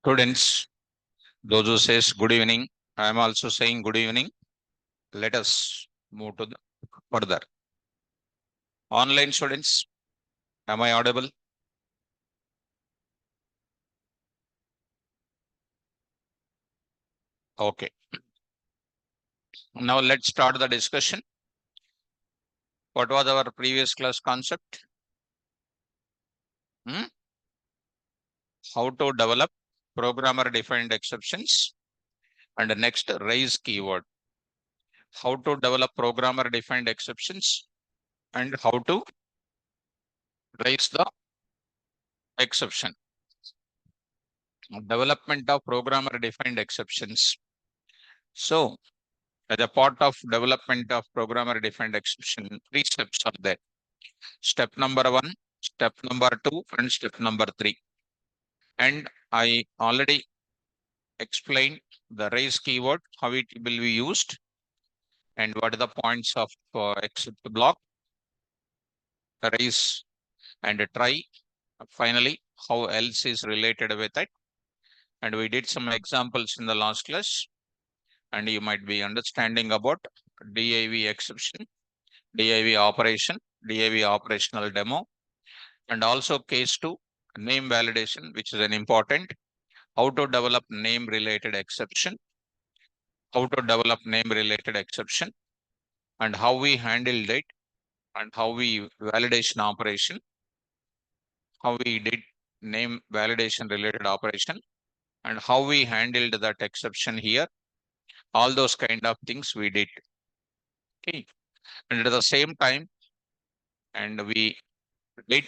Students, those who says good evening, I am also saying good evening. Let us move to the further. Online students, am I audible? Okay. Now let's start the discussion. What was our previous class concept? Hmm? How to develop programmer defined exceptions, and the next raise keyword. How to develop programmer defined exceptions and how to raise the exception. Development of programmer defined exceptions. So as a part of development of programmer defined exception, three steps are there. Step number one, step number two, and step number three. And I already explained the raise keyword, how it will be used, and what are the points of except block, raise and try. Finally, how else is related with it. And we did some examples in the last class, and you might be understanding about div exception, div operation, div operational demo, and also case 2, name validation, which is an important, how to develop name related exception, and how we handled it, and how we validation operation, how we did name validation related operation, and how we handled that exception here. All those kind of things we did. Okay. And at the same time, and we did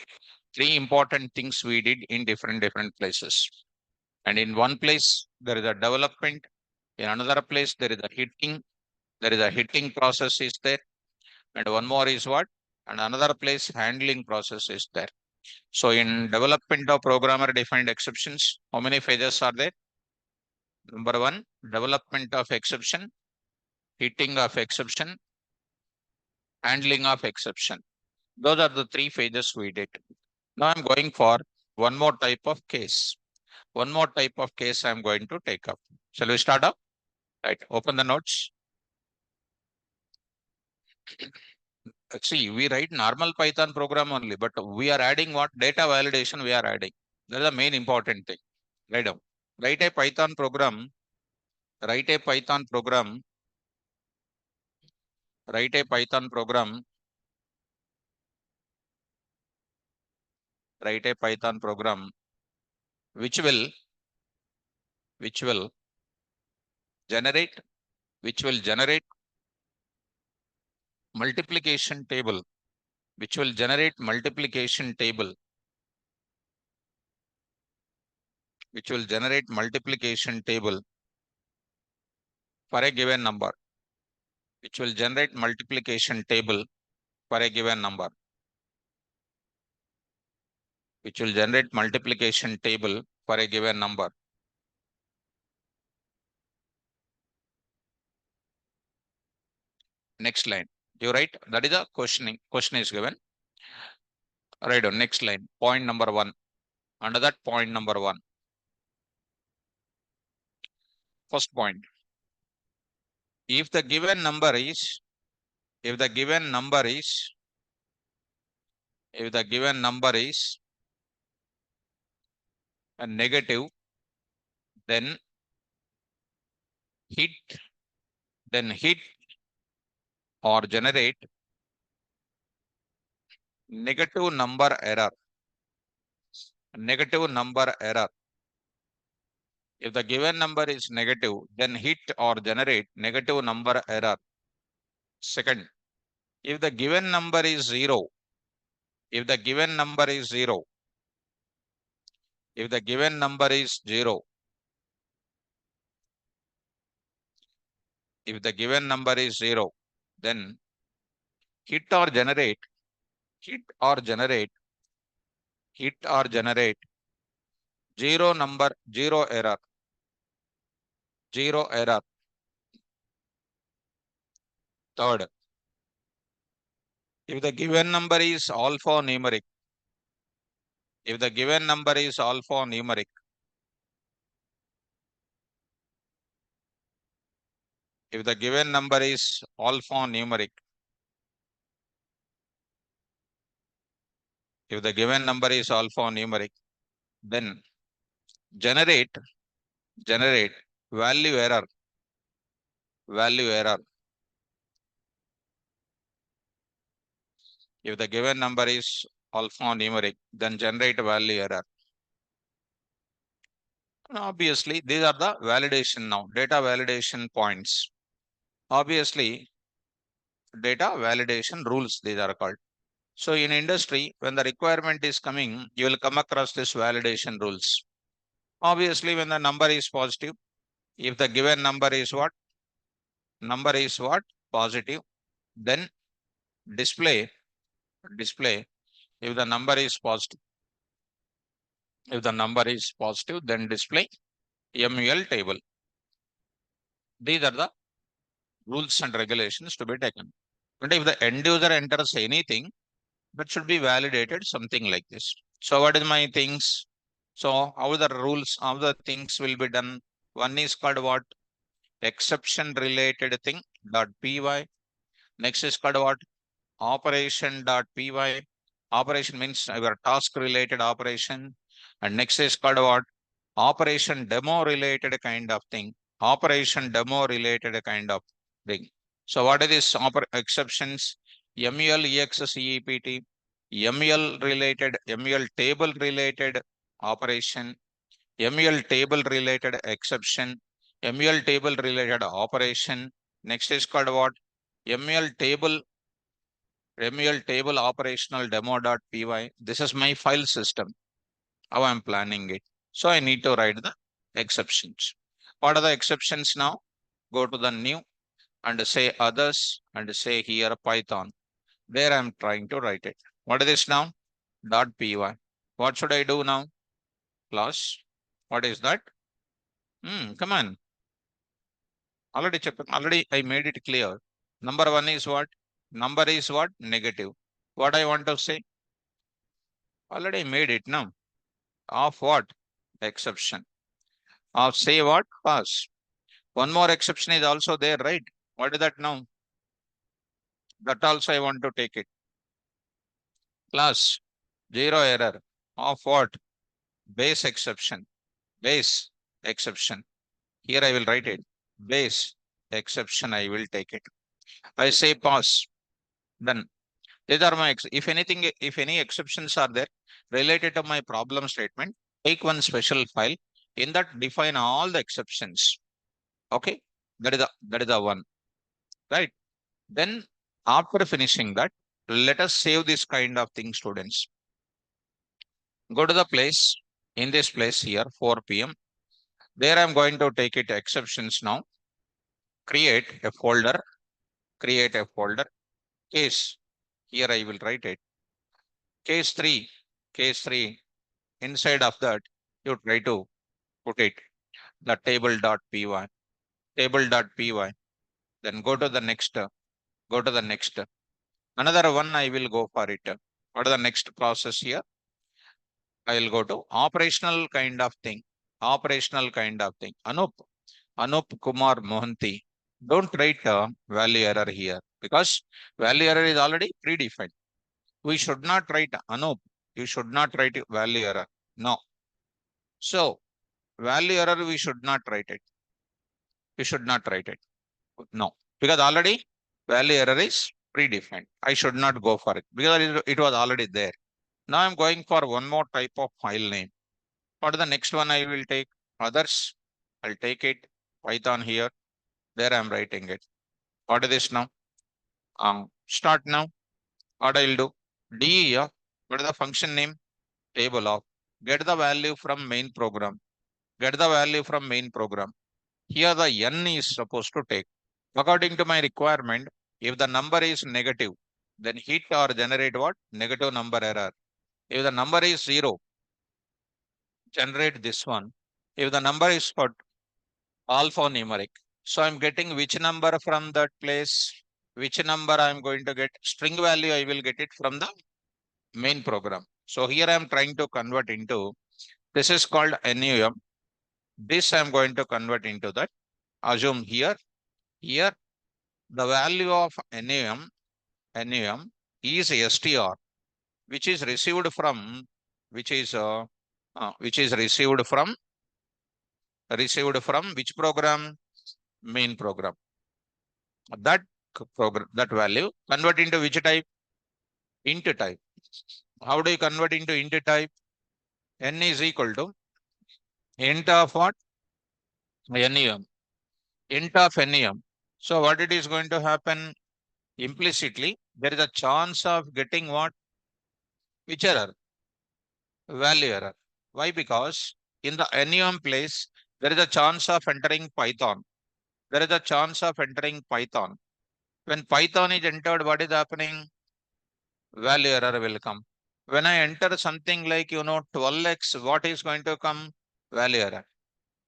three important things we did in different places. And in one place, there is a development. In another place, there is a hitting. There is a hitting process is there. And one more is what? And another place, handling process is there. So in development of programmer defined exceptions, how many phases are there? Number one, development of exception, hitting of exception, handling of exception. Those are the three phases we did. Now I'm going for one more type of case. One more type of case I'm going to take up. Shall we start up? Right. Open the notes. See, we write normal Python program only, but we are adding what? Data validation we are adding. That is the main important thing. Write down. Write a Python program. Write a Python program. Write a Python program. Write a Python program which will which will generate which will generate multiplication table which will generate multiplication table which will generate multiplication table for a given number, which will generate multiplication table for a given number, which will generate multiplication table for a given number. Next line. You write, that is a questioning. Question is given. Write on next line. Point number one. Under that point number one. First point. If the given number is, if the given number is, if the given number is a negative, then hit, then hit or generate negative number error. Negative number error. If the given number is negative, then hit or generate negative number error. Second, if the given number is zero, if the given number is zero, if the given number is zero, if the given number is zero, then hit or generate, hit or generate, hit or generate zero number, zero error, zero error. Third, if the given number is alphanumeric, If the given number is alphanumeric, if the given number is alphanumeric, if the given number is alphanumeric, then generate generate value error, value error. If the given number is alphanumeric, then generate value error. And obviously, these are the validation now, data validation points. Obviously, data validation rules, these are called. So in industry, when the requirement is coming, you will come across this validation rules. Obviously, when the number is positive, if the given number is what? Number is what? Positive, then display, if the number is positive, if the number is positive, then display MUL table. These are the rules and regulations to be taken. But if the end user enters anything, that should be validated something like this. So what is my things? So how the rules, how the things will be done? One is called what? Exception related thing dot py. Next is called what? Operation dot py. Operation means your task related operation. And next is called what? Operation demo related kind of thing. Operation demo related kind of thing. So what are these exceptions? MUL EXCEPT, MUL related, MUL table related operation, MUL table related exception, MUL table related operation. Next is called what? MUL table, MUL table operational demo.py. This is my file system, how I'm planning it. So I need to write the exceptions. What are the exceptions now? Go to the new and say others and say here Python. There I'm trying to write it. What is this now? .py. What should I do now? Class. What is that? Come on. Already I made it clear. Number one is what? Number is what? Negative. What I want to say? Already I made it now. Of what? Exception. Of say what? Pass. One more exception is also there, right? What is that now? That also I want to take it. Class. Zero error. Of what? Base exception. Base exception. Here I will write it. Base exception I will take it. I say pass. Done. These are my, if anything, if any exceptions are there related to my problem statement, take one special file. In that define all the exceptions. Okay. That is the one. Right. Then after finishing that, let us save this kind of thing, students. Go to the place, in this place here, 4 p.m. There I'm going to take it exceptions now. Create a folder, case. Here I will write it. Case 3, inside of that, you try to put it, the table.py, table.py. Then go to the next, Another one I will go for it. What is the next process here? I will go to operational kind of thing. Anup Kumar Mohanty. Don't write value error here because value error is already predefined. We should not write Anup. You should not write value error. No. So value error, we should not write it. We should not write it. No. Because already value error is predefined. I should not go for it because it was already there. Now I'm going for one more type of file name. What is the next one I will take? Others. I'll take it. Python here. There I'm writing it. What is this now? Start now. What I'll do? DE. What is the function name? Table of. Get the value from main program. Get the value from main program. Here the n is supposed to take. According to my requirement, if the number is negative, then hit or generate what? Negative number error. If the number is 0, generate this one. If the number is what? Alphanumeric. So I'm getting which number from that place? Which number I'm going to get? String value I will get it from the main program. So here I am trying to convert into, this is called NUM. This I am going to convert into that. Assume here the value of NUM is STR, which is received from, which is received from which program? Main program. That program, that value convert into which type? Int type. How do you convert into int type? N is equal to int of what? NUM. Int of NUM. So what it is going to happen? Implicitly, there is a chance of getting what? Which error? Value error. Why? Because in the NUM place, there is a chance of entering Python. There is a chance of entering Python. When Python is entered, what is happening? Value error will come. When I enter something like, 12x, what is going to come? Value error.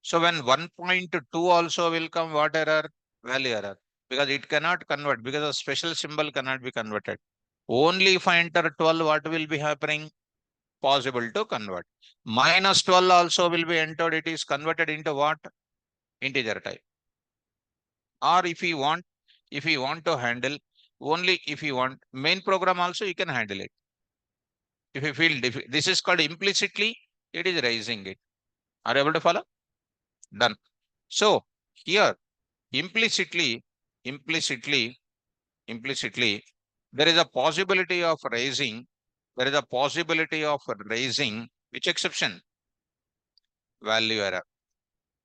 So when 1.2 also will come, what error? Value error. Because it cannot convert, because a special symbol cannot be converted. Only if I enter 12, what will be happening? Possible to convert. Minus 12 also will be entered. It is converted into what? Integer type. Or if you want to handle, only if you want main program also, you can handle it. If you feel this is called implicitly, it is raising it. Are you able to follow? Done. So here implicitly, implicitly, implicitly, there is a possibility of raising, there is a possibility of raising which exception? Value error.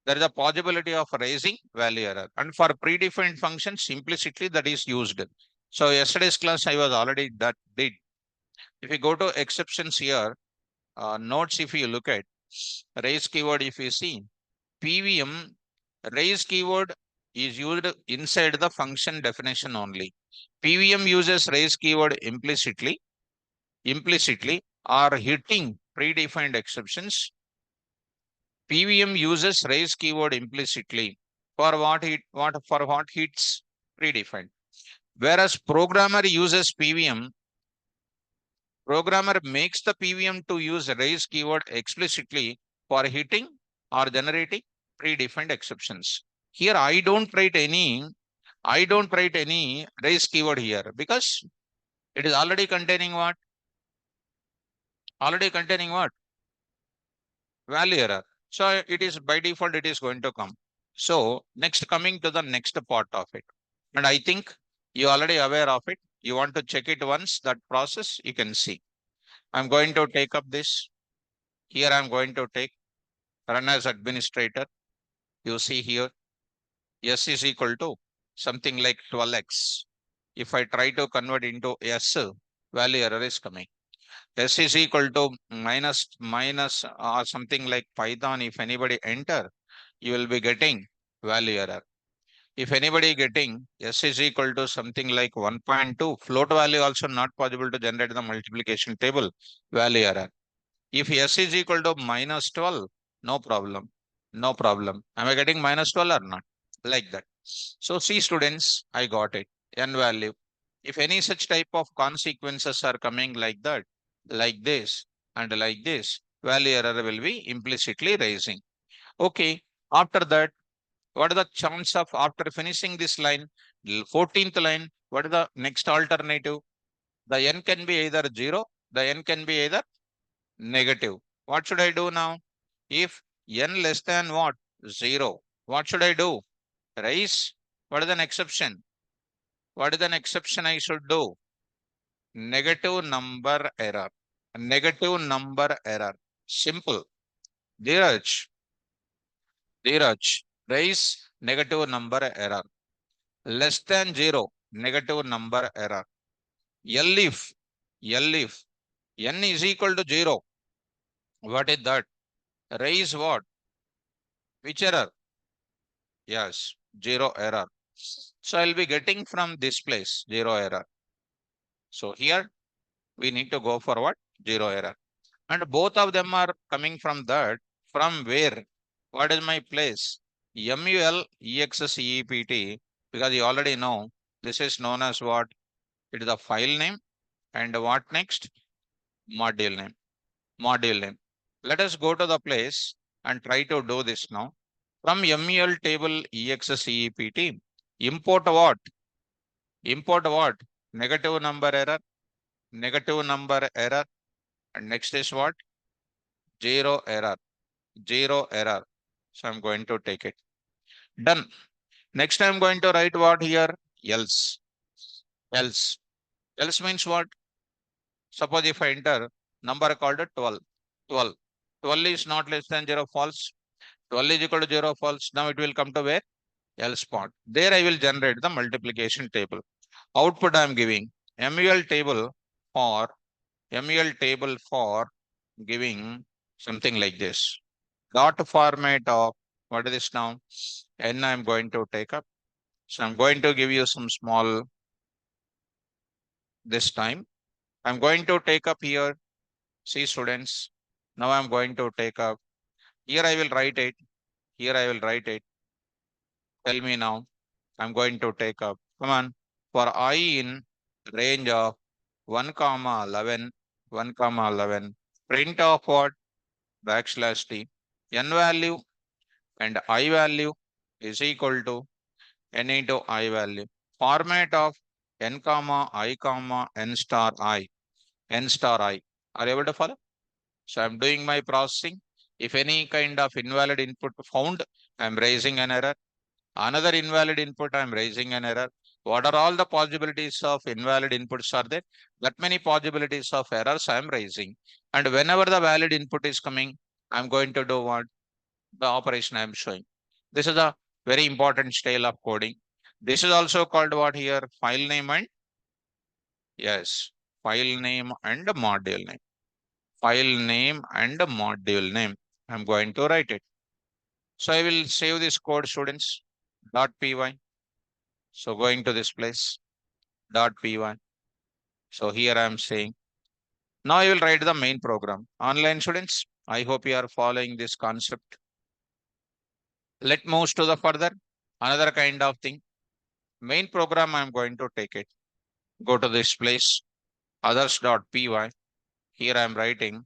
There is a possibility of raising value error. And for predefined functions, implicitly that is used. So yesterday's class I was already that did. If you go to exceptions here, notes, if you look at raise keyword, if you see PVM, raise keyword is used inside the function definition only. PVM uses raise keyword implicitly or hitting predefined exceptions. PVM uses raise keyword implicitly for what hits predefined. Whereas programmer uses PVM, programmer makes the PVM to use raise keyword explicitly for hitting or generating predefined exceptions. Here I don't write any raise keyword here because it is already containing what? Already containing what? Value error. So it is by default, it is going to come. So next, coming to the next part of it. And I think you already aware of it. You want to check it once, that process, you can see. I'm going to take up this. Here I'm going to take run as administrator. You see here, S is equal to something like 12x. If I try to convert into S, value error is coming. S is equal to minus or something like Python. If anybody enter, you will be getting value error. If anybody getting S is equal to something like 1.2, float value also not possible to generate the multiplication table, value error. If S is equal to minus 12, no problem. No problem. Am I getting minus 12 or not? Like that. So see students, I got it. N value. If any such type of consequences are coming like that, like this and like this, value error will be implicitly raising. Okay. After that, what is the chance of after finishing this line, 14th line, what is the next alternative? The n can be either 0, the n can be either negative. What should I do now? If n less than what? 0. What should I do? Raise. What is an exception? What is an exception I should do? Negative number error. Negative number error. Simple. Dheeraj. Dheeraj. Raise negative number error. Less than 0. Negative number error. L if n is equal to 0. What is that? Raise what? Which error? Yes, 0 error. So I'll be getting from this place 0 error. So here we need to go forward 0 error. And both of them are coming from that. From where? What is my place? MULEXCEPT, because you already know this is known as what? It is the file name. And what next? Module name. module name. Let us go to the place and try to do this now. From mul table except, import what? Import what? Negative number error, negative number error, and next is what? Zero error, zero error. So I'm going to take it. Done. Next I'm going to write what here? Else. Else. Else means what? Suppose if I enter number called 12. 12. 12 is not less than 0 false. 12 is equal to 0 false. Now it will come to where? Else part. There I will generate the multiplication table. Output I am giving mul table for mul table for giving something like this. Dot format of what is this now? N I am going to take up. So I'm going to give you some small this time. I'm going to take up here. See students. Now I'm going to take up. Here I will write it. Here I will write it. Tell me now. I'm going to take up. Come on. For I in range of 1 comma 11, 1 comma 11. Print of what? Backslash t. N value and I value is equal to n into I value. Format of n comma n star I. N star I. Are you able to follow? So I'm doing my processing. If any kind of invalid input found, I'm raising an error. Another invalid input, I'm raising an error. What are all the possibilities of invalid inputs are there? That many possibilities of errors I'm raising. And whenever the valid input is coming, I'm going to do what? The operation I'm showing. This is a very important style of coding. This is also called what here? File name and yes, file name and module name. File name and module name. I'm going to write it. So I will save this code students .py. So going to this place .py. So here I am saying now I will write the main program. Online students, I hope you are following this concept. Let move to the further another kind of thing. Main program I am going to take it. Go to this place others.py. Here I am writing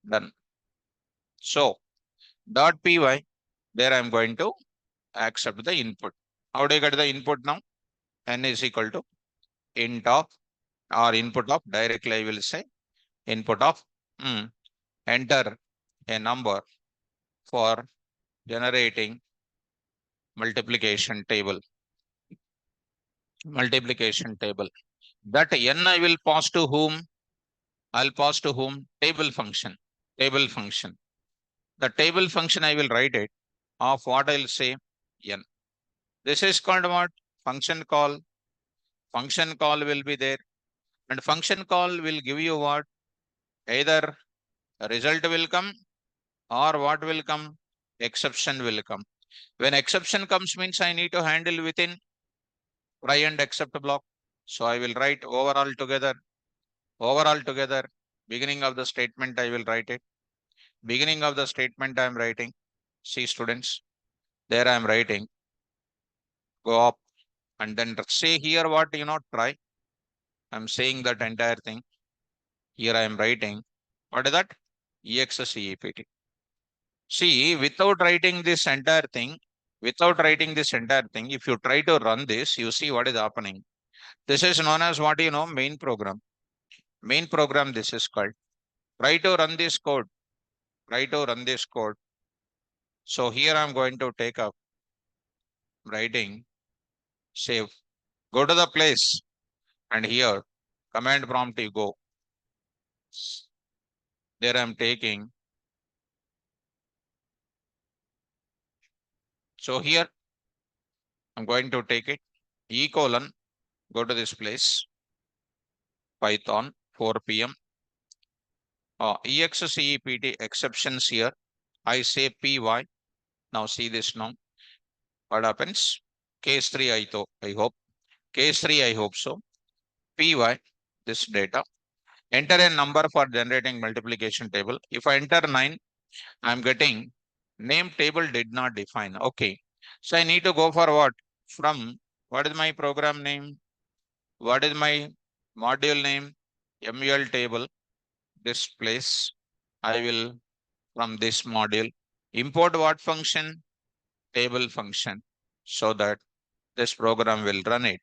done. So .py there I am going to accept the input. How do you get the input now? N is equal to int of or input of directly I will say input of enter a number for generating multiplication table. Multiplication table. That n I will pass to whom? I'll pass to whom? Table function. Table function. The table function I will write it of what I'll say n. This is called what? Function call. Function call will be there. And function call will give you what? Either a result will come or what will come? Exception will come. When exception comes means I need to handle within try and except block. So I will write overall together, beginning of the statement I will write it. Beginning of the statement I am writing. See students, there I am writing, go up and then say here what try. I'm saying that entire thing. Here I am writing, what is that? EXCEPT. See, without writing this entire thing, if you try to run this, you see what is happening. This is known as what main program. Main program this is called. Try to run this code. Try to run this code. So here I'm going to take up writing, save, go to the place and here command prompt you go. There I'm taking. So here I'm going to take it E colon, go to this place, Python 4 p.m. EXCEPT exceptions here. I say PY. Now see this now. What happens? Case 3 I hope. Case 3 I hope so. PY, this data. Enter a number for generating multiplication table. If I enter 9, I'm getting name table did not define. Okay. So I need to go for what? From what is my program name? What is my module name? MUL table. This place. I will from this module import what function? Table function, so that this program will run it.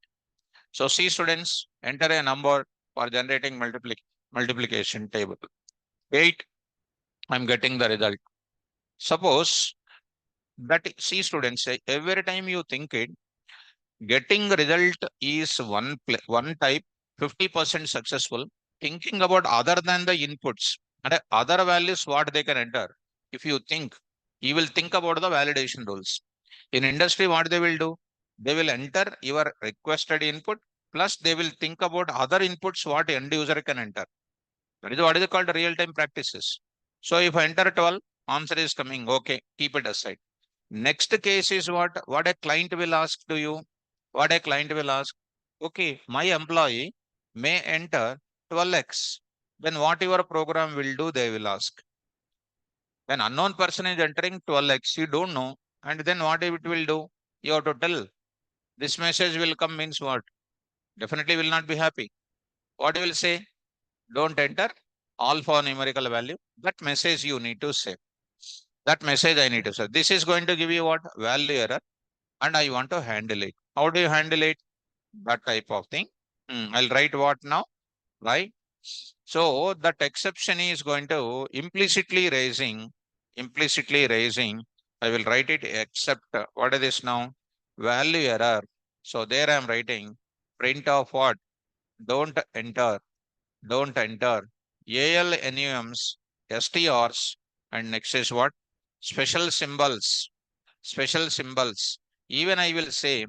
So see students, enter a number for generating multiplication table. 8, I'm getting the result. Suppose that see students, every time you think it, getting result is one type, 50% successful. Thinking about other than the inputs and other values what they can enter. If you think, you will think about the validation rules. In industry, what they will do? They will enter your requested input, plus they will think about other inputs what end user can enter. That is what is called real-time practices. So if I enter 12, answer is coming. Okay, keep it aside. Next case is what? What a client will ask to you. What a client will ask. Okay, my employee may enter 12x. Then what your program will do, they will ask. When unknown person is entering 12x, you don't know. And then what it will do? You have to tell. This message will come means what? Definitely will not be happy. What you will say? Don't enter alphanumerical value. That message you need to say. That message I need to say. This is going to give you what? Value error. And I want to handle it. How do you handle it? That type of thing. I'll write what now? Right? So that exception is going to implicitly raising, I will write it except what is this now? Value error. So there I am writing print of what? Don't enter, don't enter. ALNUMs, STRs, and next is what? Special symbols, special symbols. Even I will say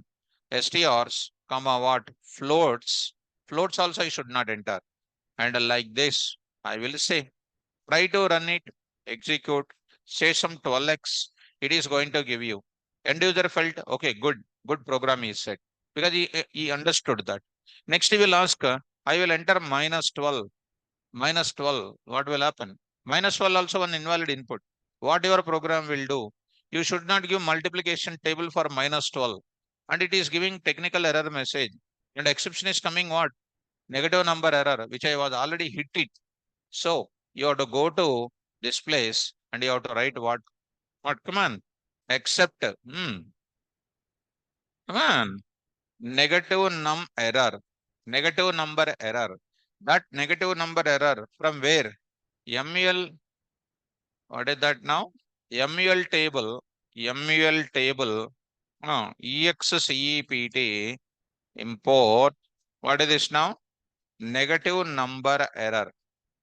STRs, comma what? Floats. Floats also I should not enter. And like this, I will say, try to run it, execute, say some 12x, it is going to give you. End user felt, okay, good program is set because he understood that. Next, he will ask, I will enter minus 12, what will happen? Minus 12 also one invalid input. What your program will do? You should not give multiplication table for minus 12. And it is giving technical error message. And exception is coming what? Negative number error, which I was already hit it. So you have to go to this place and you have to write what? What? Come on. Accept. Come on. Negative num error. Negative number error. That negative number error from where? MUL. What is that now? MUL table. MUL table. EXCEPT. Import. What is this now? Negative number error.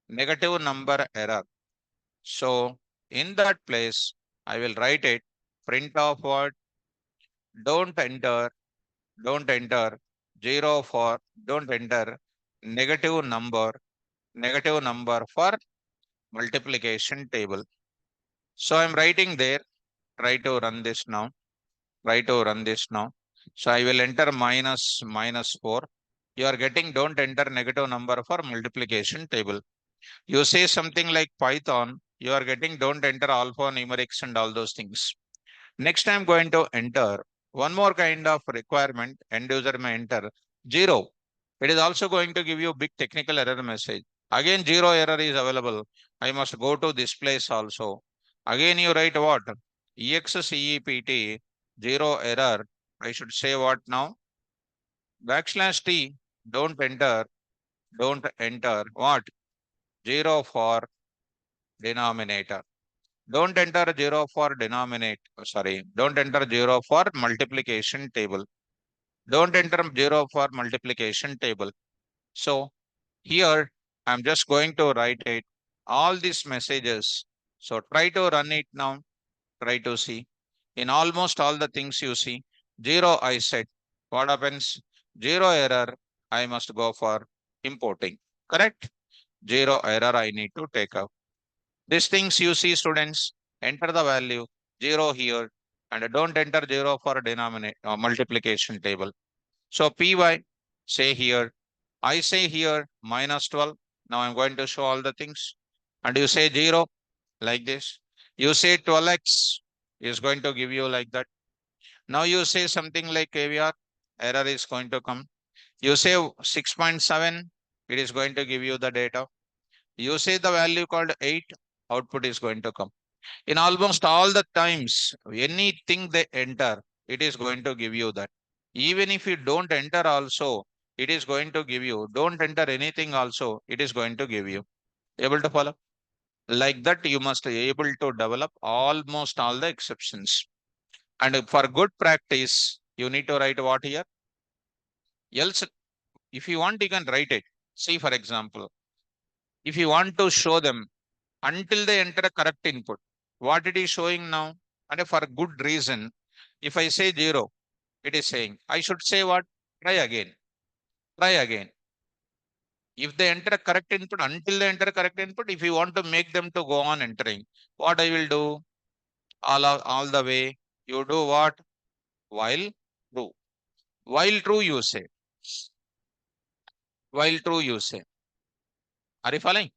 Negative number error. So in that place, I will write it, print of what? Don't enter, don't enter 0 for, don't enter negative number for multiplication table. So I'm writing there, try to run this now, try to run this now. So I will enter minus 4. You are getting don't enter negative number for multiplication table. You say something like Python, you are getting don't enter alpha numerics and all those things. Next, I'm going to enter one more kind of requirement. End user may enter 0. It is also going to give you big technical error message. Again, 0 error is available. I must go to this place also. Again, you write what? EXCEPT 0 error. I should say what now? Backslash T. Don't enter. Don't enter. What? 0 for denominator. Don't enter 0 for don't enter 0 for multiplication table. Don't enter 0 for multiplication table. So here I'm just going to write it, all these messages. So try to run it now, try to see. In almost all the things you see, 0 I set. What happens? 0 error, I must go for importing. Correct? 0 error I need to take out. These things you see students, enter the value 0 here and don't enter 0 for denominator multiplication table. So py say here, I say here minus 12. Now I'm going to show all the things and you say 0 like this. You say 12x is going to give you like that. Now you say something like K.V.R. error is going to come. You say 6.7, it is going to give you the data. You say the value called 8, output is going to come. In almost all the times, anything they enter, it is going to give you that. Even if you don't enter also, it is going to give you. Don't enter anything also, it is going to give you. Able to follow? Like that, you must be able to develop almost all the exceptions. And for good practice, you need to write what here? Else, if you want, you can write it. See, for example, if you want to show them until they enter a correct input, what it is showing now, and for good reason, if I say 0, it is saying, I should say what? Try again. Try again. If they enter a correct input, until they enter a correct input, if you want to make them to go on entering, what I will do? All the way, you do what? While true. While true, you say. While true, you say. Are you following?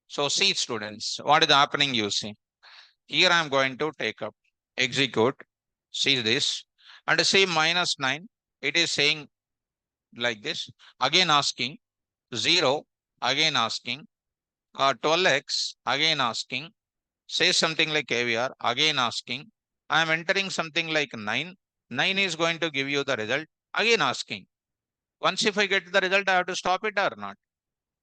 So see students, what is happening you see. Here I am going to take up, execute, see this, and say -9. It is saying like this. Again asking 0, again asking 12x, again asking, say something like K.V.R, again asking. I am entering something like 9. 9 is going to give you the result. Again asking. Once if I get the result, I have to stop it or not.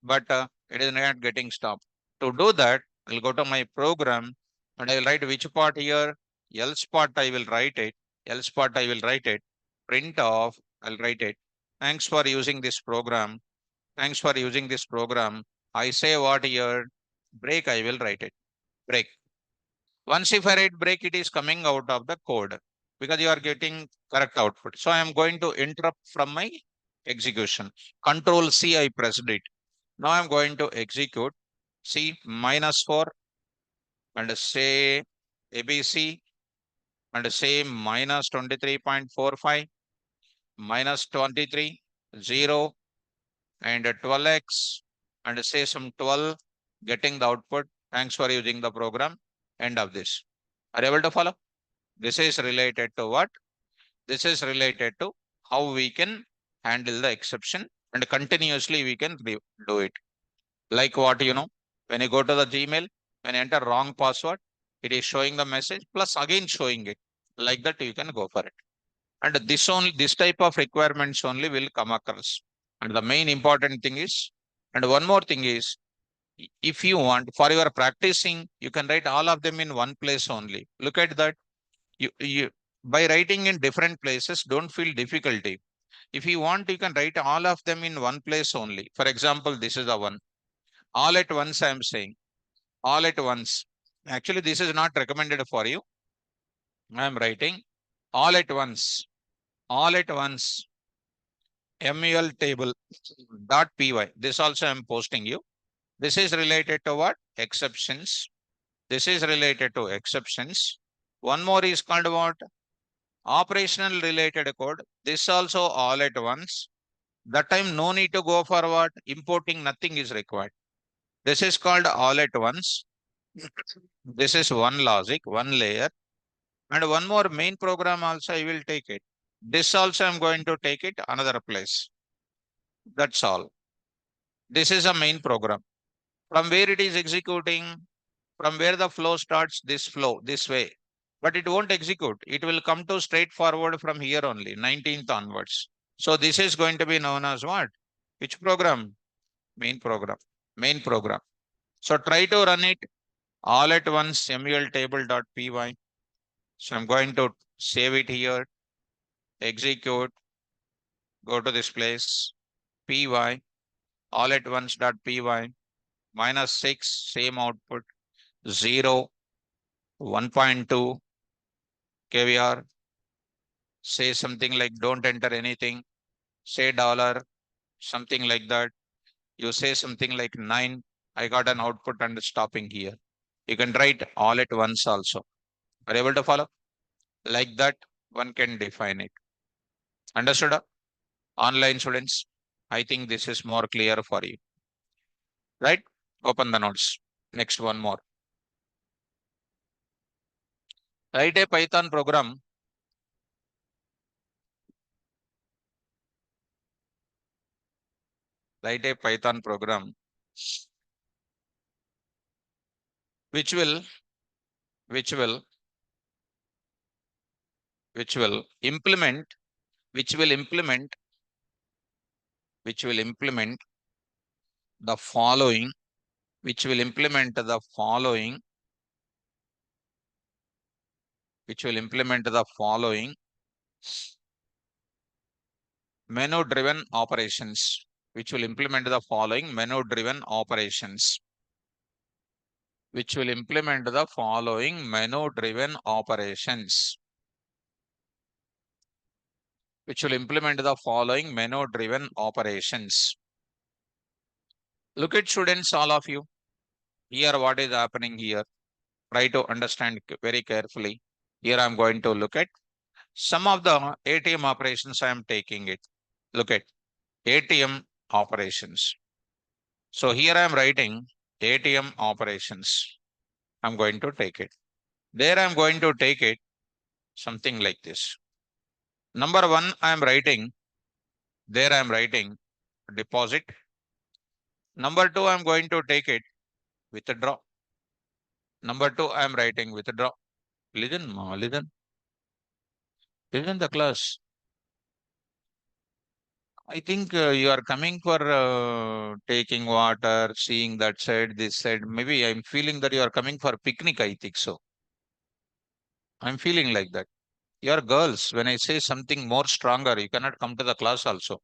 But it is not getting stopped. To do that, I'll go to my program and I will write which part here. Else part I will write it. Else part I will write it. Print off, I'll write it. Thanks for using this program. Thanks for using this program. I say what here? Break, I will write it. Break. Once if I write break, it is coming out of the code because you are getting correct output. So I am going to interrupt from my execution. Control C, I pressed it. Now I'm going to execute C -4 and say ABC and say -23.45 -23 0 and 12x and say some 12 getting the output. Thanks for using the program. End of this. Are you able to follow? This is related to what? This is related to how we can handle the exception and continuously we can do it. Like what, when you go to the Gmail, when you enter wrong password, it is showing the message plus again showing it. Like that, you can go for it. And this type of requirements only will come across. And the main important thing is, and one more thing is, if you want for your practicing, you can write all of them in one place only. Look at that. You by writing in different places, don't feel difficulty. If you want, you can write all of them in one place only. For example, this is the one. All at once, I am saying. All at once. Actually, this is not recommended for you. I am writing all at once. All at once. MUL table dot py. This also I am posting you. This is related to what? Exceptions. This is related to exceptions. One more is called what? Operational related code. This also all at once. That time no need to go for what? Importing, nothing is required. This is called all at once. This is one logic, one layer. And one more main program also I will take it. This also I'm going to take it another place. That's all. This is a main program. From where it is executing, from where the flow starts, this flow, this way. But it won't execute. It will come to straightforward from here only, 19th onwards. So this is going to be known as what? Which program? Main program. Main program. So try to run it all at once, multable.py. So I'm going to save it here, execute, go to this place, py, all at once.py, -6, same output, 0, 1.2, KVR, say something like don't enter anything, say dollar, something like that. You say something like 9, I got an output and stopping here. You can write all at once also. Are you able to follow? Like that, one can define it. Understood? Online students, I think this is more clear for you, right? Open the notes. Next one more. Write a Python program. Write a Python program which will, which will, which will implement, which will implement, which will implement the following, which will implement the following, which will implement the following menu driven operations, which will implement the following menu driven operations, which will implement the following menu driven operations, which will implement the following menu driven operations. Look at students, all of you. Here, what is happening here? Try to understand very carefully. Here, I'm going to look at some of the ATM operations. I am taking it. Look at ATM operations. So here I am writing ATM operations. I'm going to take it. There I'm going to take it something like this. Number one, I am writing, there I am writing deposit. Number two, I am going to take it withdraw. Number two, I am writing withdraw. Listen, listen, listen the class. I think you are coming for taking water, seeing that side, this side. Maybe I'm feeling that you are coming for picnic. I think so. I'm feeling like that. You are girls. When I say something more stronger, you cannot come to the class also.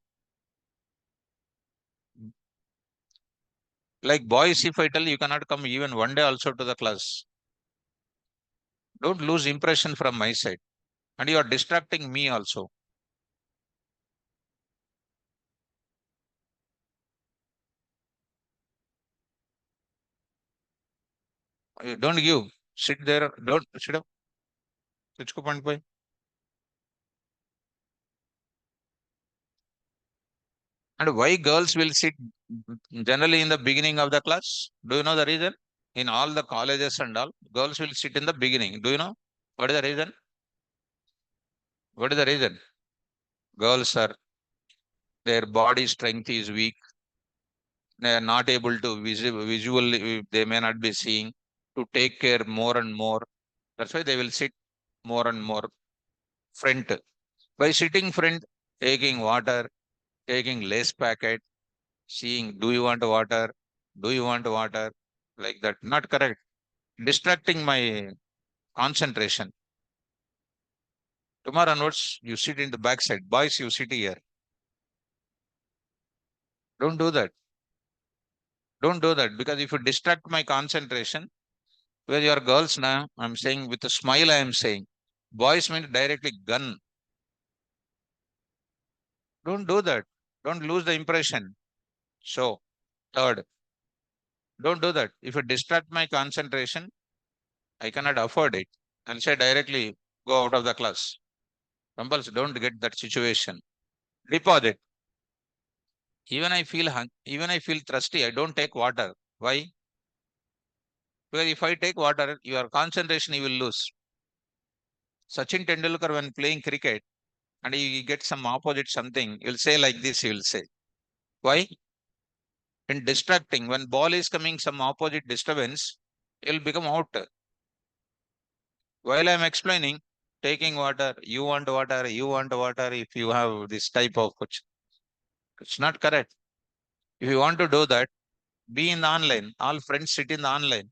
Like boys, if I tell you cannot come even one day also to the class, don't lose impression from my side. And you are distracting me also. Don't give. Sit there. Don't sit up. Let's go point by. And why girls will sit generally in the beginning of the class? Do you know the reason? In all the colleges and all, girls will sit in the beginning. Do you know? What is the reason? What is the reason? Girls are, their body strength is weak. They are not able to visually, they may not be seeing to take care more and more. That's why they will sit more and more front. By sitting front, taking water, taking lace packet, seeing, do you want water? Do you want water? Like that. Not correct. Distracting my concentration. Tomorrow onwards, you sit in the backside. Boys, you sit here. Don't do that. Don't do that because if you distract my concentration, where you are girls now, I'm saying with a smile, I am saying. Boys mean directly gun. Don't do that. Don't lose the impression. So, third, don't do that. If you distract my concentration, I cannot afford it. I'll say directly, go out of the class. Compulsory, don't get that situation. Deposit. Even I feel thirsty, I don't take water. Why? Because if I take water, your concentration you will lose. Sachin Tendulkar, when playing cricket, and he gets some opposite something, you'll say like this, he will say. Why? In distracting, when ball is coming some opposite disturbance, it will become out. While I'm explaining, taking water, you want water, if you have this type of it's not correct. If you want to do that, be in the online. All friends sit in the online.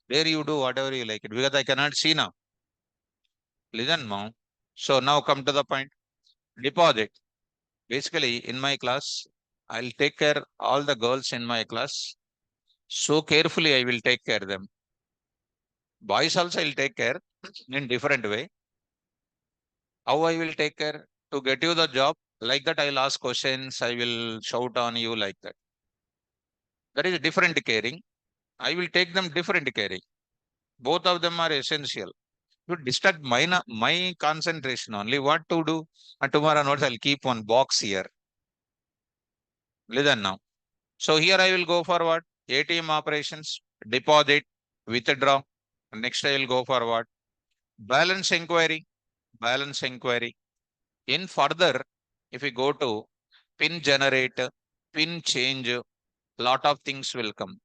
There you do whatever you like it because I cannot see now. Listen, mom. So now come to the point. Deposit. Basically, in my class, I'll take care all the girls in my class. So carefully, I will take care them. Boys also I'll take care in different way. How I will take care to get you the job? Like that, I'll ask questions. I will shout on you like that. That is different caring. I will take them different caring. Both of them are essential. To distract my concentration only. What to do? And tomorrow onwards, I'll keep one box here. Listen now. So here I will go for what? ATM operations, deposit, withdraw. Next I will go for what? Balance inquiry, balance inquiry. In further, if we go to pin generate, pin change, lot of things will come.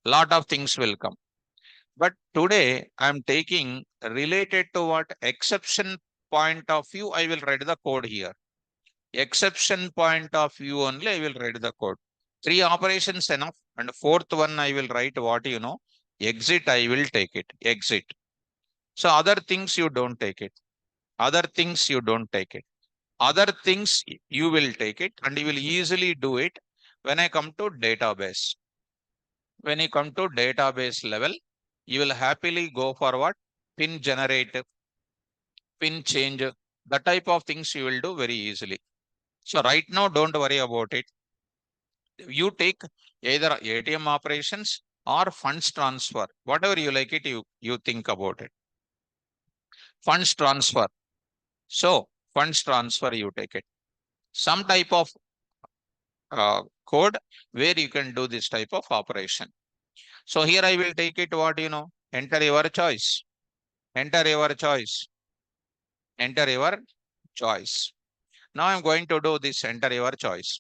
Lot of things will come. But today I'm taking related to what exception point of view. I will write the code here. Exception point of view only I will write the code. Three operations enough. And fourth one I will write what exit I will take it. Exit. So other things you don't take it. Other things you don't take it. Other things you will take it and you will easily do it when I come to database. When you come to database level, you will happily go for what? Pin generate, pin change, the type of things you will do very easily. So right now, don't worry about it. You take either ATM operations or funds transfer, whatever you like it, you think about it. Funds transfer. So funds transfer, you take it. Some type of code where you can do this type of operation. So here I will take it what enter your choice. Enter your choice. Enter your choice. Now I'm going to do this enter your choice.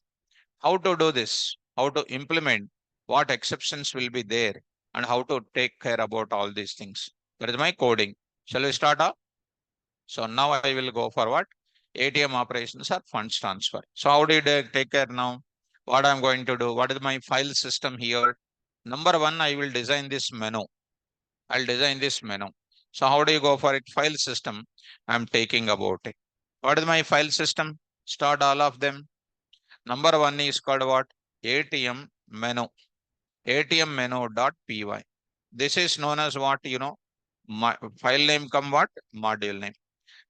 How to do this? How to implement? What exceptions will be there? And how to take care about all these things? That is my coding. Shall we start off? So now I will go for what? ATM operations or funds transfer. So how do you take care now? What I'm going to do? What is my file system here? Number one, I will design this menu. I'll design this menu. So how do you go for it? File system. I'm taking about it. What is my file system? Start all of them. Number one is called what? ATM menu. ATM menu.py. This is known as what? My file name come what? Module name.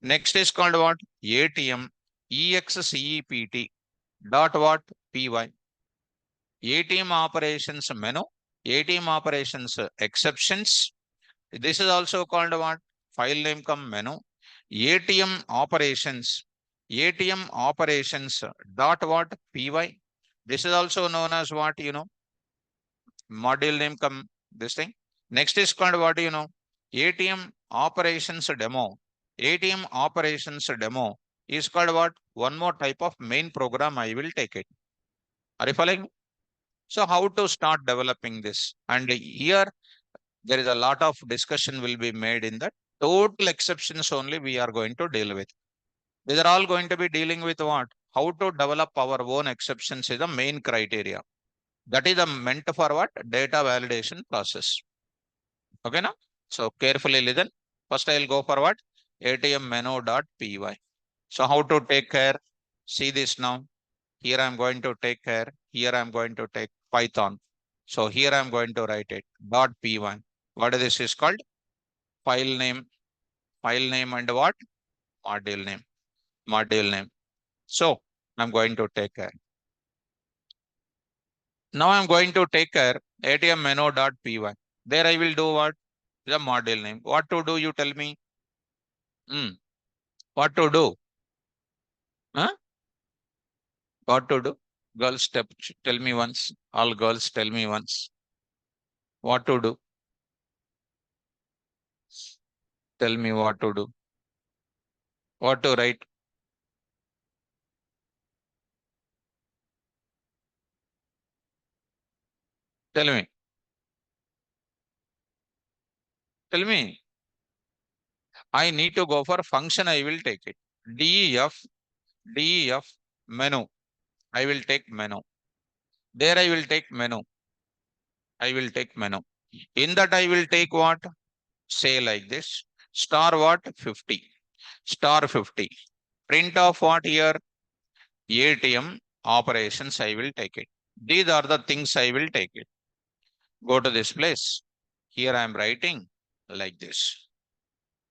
Next is called what? ATM except dot what? py. ATM operations menu. ATM operations exceptions. This is also called what? File name come menu. ATM operations. ATM operations dot what? py. This is also known as what? Module name come this thing. Next is called what? ATM operations demo. ATM operations demo is called what? One more type of main program I will take it. Are you following? So how to start developing this? And here there is a lot of discussion will be made in that. Total exceptions only we are going to deal with. These are all going to be dealing with what? How to develop our own exceptions is the main criteria. That is the meant for what? Data validation process. Okay, now? So carefully listen. First, I'll go for what? ATM menu.py. So how to take care? See this now. Here I'm going to take care. Here I'm going to take Python. So here I'm going to write it .py. What is this is called? File name. File name and what? Module name. Module name. So I'm going to take care. Now I'm going to take care ATM menu.py. There I will do what? The module name. What to do? You tell me. What to do? Huh? What to do? Girls, tell me once. All girls, tell me once. What to do? Tell me what to do. What to write? Tell me. Tell me. I need to go for function. I will take it. DEF, DEF, menu. I will take menu. There I will take menu. I will take menu. In that I will take what? Say like this. Star what? 50. Star 50. Print of what here? ATM operations. I will take it. These are the things I will take it. Go to this place. Here I am writing like this.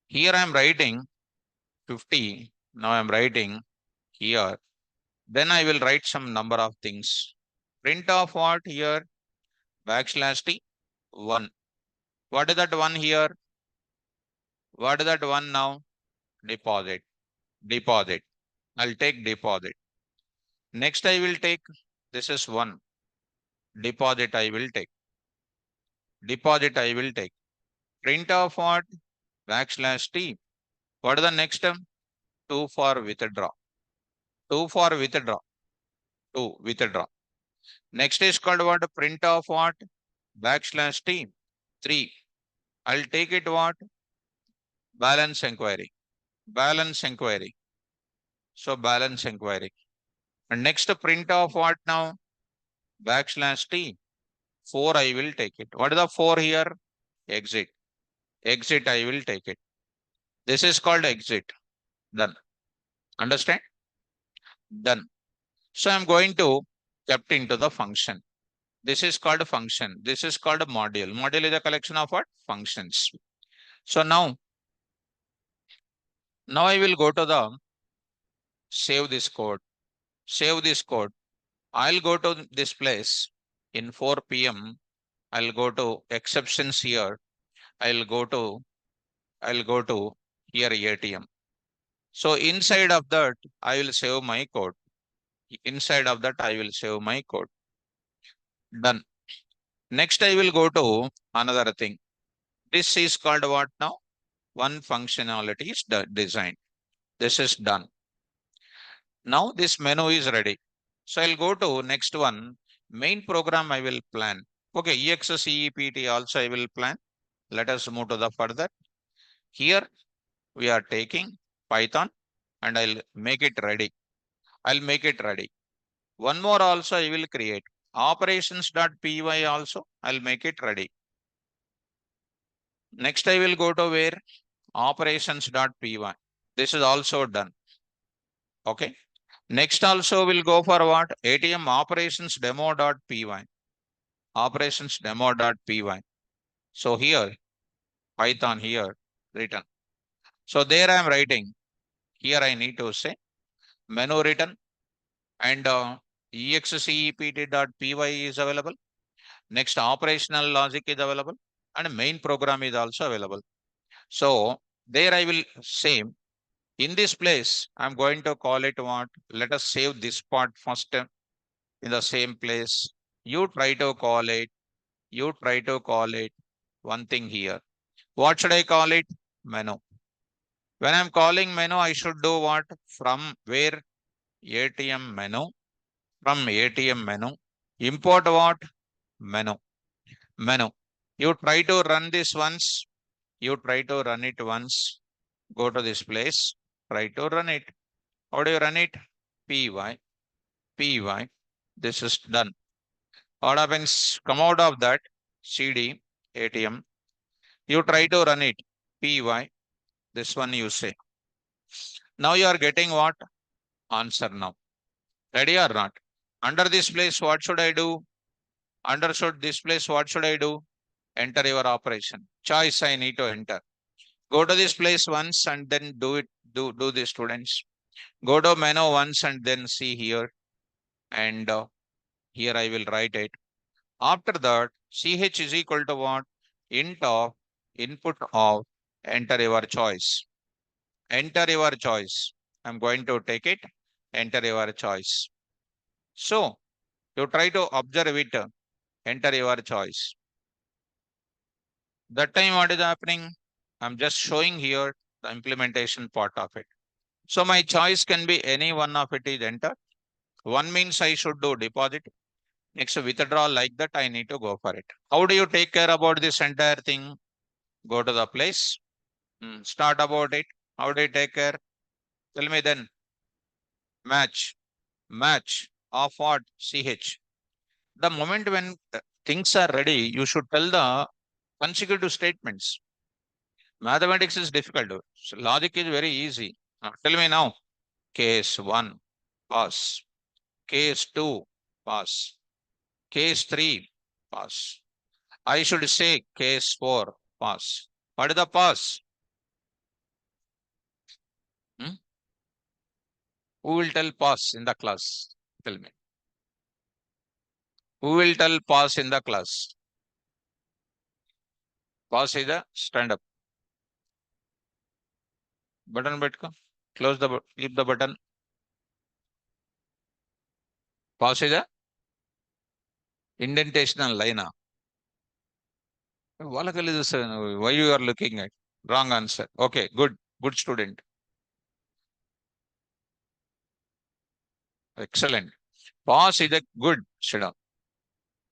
Here I am writing 50. Now I am writing here. Then I will write some number of things. Print of what here? Backslash T 1. What is that one here? What is that one now? Deposit. Deposit. I'll take deposit. Next I will take, this is 1. Deposit I will take. Deposit I will take. Print of what? Backslash T. What is the next term? 2 for withdraw. 2 for withdraw. 2 withdraw. Next is called what? Print of what? Backslash T. 3. I'll take it what? Balance inquiry. Balance inquiry. So balance inquiry. And next print of what now? Backslash T. 4 I will take it. What is the 4 here? Exit. Exit I will take it. This is called exit. Done. Understand? Done. So I'm going to kept into the function. This is called a function. This is called a module. Module is a collection of what? Functions. So now I will go to the save this code. Save this code. I'll go to this place in 4 p.m. I'll go to exceptions here. I'll go to I'll go to here ATM. So inside of that, I will save my code. Inside of that, I will save my code. Done. Next, I will go to another thing. This is called what now? One functionality is designed. This is done. Now this menu is ready. So I'll go to next one. Main program I will plan. Okay, EXCEPT also I will plan. Let us move to the further. Here we are taking Python and I'll make it ready. I'll make it ready. One more also I will create. Operations.py also I'll make it ready. Next I will go to where? Operations.py. This is also done. Okay. Next also we'll go for what? ATM operations demo.py. Operations demo.py. So here, Python here written. So there I am writing. Here I need to say menu written and except.py is available. Next operational logic is available and main program is also available. So there I will say in this place, I'm going to call it what? Let us save this part first in the same place. You try to call it. You try to call it one thing here. What should I call it? Menu. When I'm calling menu, I should do what? From where? ATM menu. From ATM menu. Import what? Menu. Menu. You try to run this once. You try to run it once. Go to this place. Try to run it. How do you run it? PY. PY. This is done. What happens? Come out of that. CD. ATM. You try to run it. PY. This one you say. Now you are getting what? Answer now. Ready or not? Under this place, what should I do? Under this place, what should I do? Enter your operation. Choice I need to enter. Go to this place once and then do it. Do this, students. Go to menu once and then see here. And here I will write it. After that, CH is equal to what? Int of input of enter your choice. Enter your choice. I'm going to take it. Enter your choice. So you try to observe it. Enter your choice. That time what is happening? I'm just showing here the implementation part of it. So my choice can be any one of it is entered. One means I should do deposit. Next withdraw like that I need to go for it. How do you take care about this entire thing? Go to the place. Start about it. How do you take care? Tell me then. Match. Match of what? CH. The moment when things are ready, you should tell the consecutive statements. Mathematics is difficult. So logic is very easy. Tell me now. Case 1, pass. Case 2, pass. Case 3, pass. I should say case 4, pass. What is the pass? Hmm? Who will tell pass in the class? Tell me. Who will tell pass in the class? Pass is a stand up. Button betko. Close the keep the button. Pass is a indentational line. Why you are looking at? Wrong answer. Okay, good. Good student. Excellent. Pass is a good. Sit down.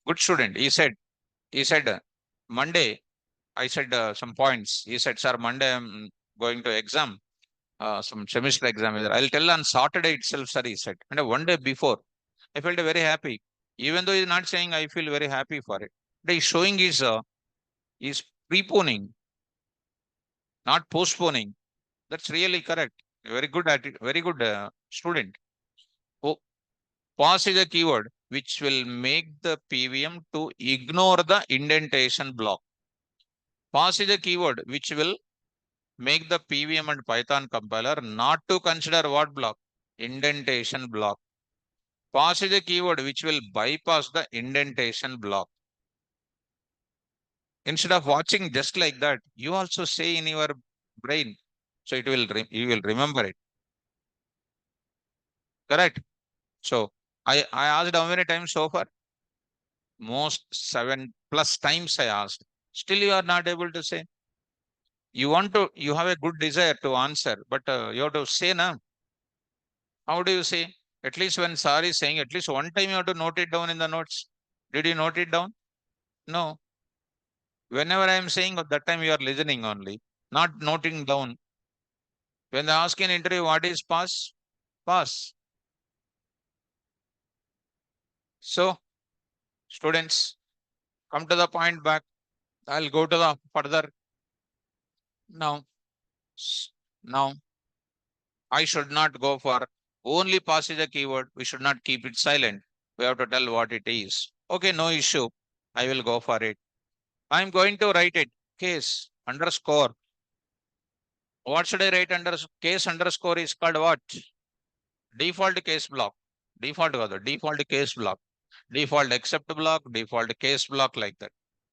Good student. He said Monday I said some points. He said, sir, Monday I'm going to exam, some semester exam. I'll tell on Saturday itself, sir, he said. And one day before, I felt very happy. Even though he's not saying I feel very happy for it. But he's showing is preponing, not postponing. That's really correct. Very good very good student. Oh, pause is a keyword which will make the PVM to ignore the indentation block. Pause is a keyword which will make the PVM and Python compiler not to consider what block? Indentation block. Pause is a keyword which will bypass the indentation block. Instead of watching just like that, you also say in your brain. So you will remember it. Correct. So I asked how many times so far? Most 7+ times I asked. Still you are not able to say. You have a good desire to answer, but you have to say now. How do you say? At least when Sir is saying, at least one time you have to note it down in the notes. Did you note it down? No. Whenever I am saying at that time you are listening only, not noting down. When they ask in interview what is pass? Pass. So students, come to the point back. I'll go to the further now. Now I should not go for only pass is a keyword. We should not keep it silent. We have to tell what it is. Okay, no issue. I will go for it. I'm going to write it. Case underscore. What should I write under case underscore is called what? Default case block. Default case block. Default except block, default case block like that.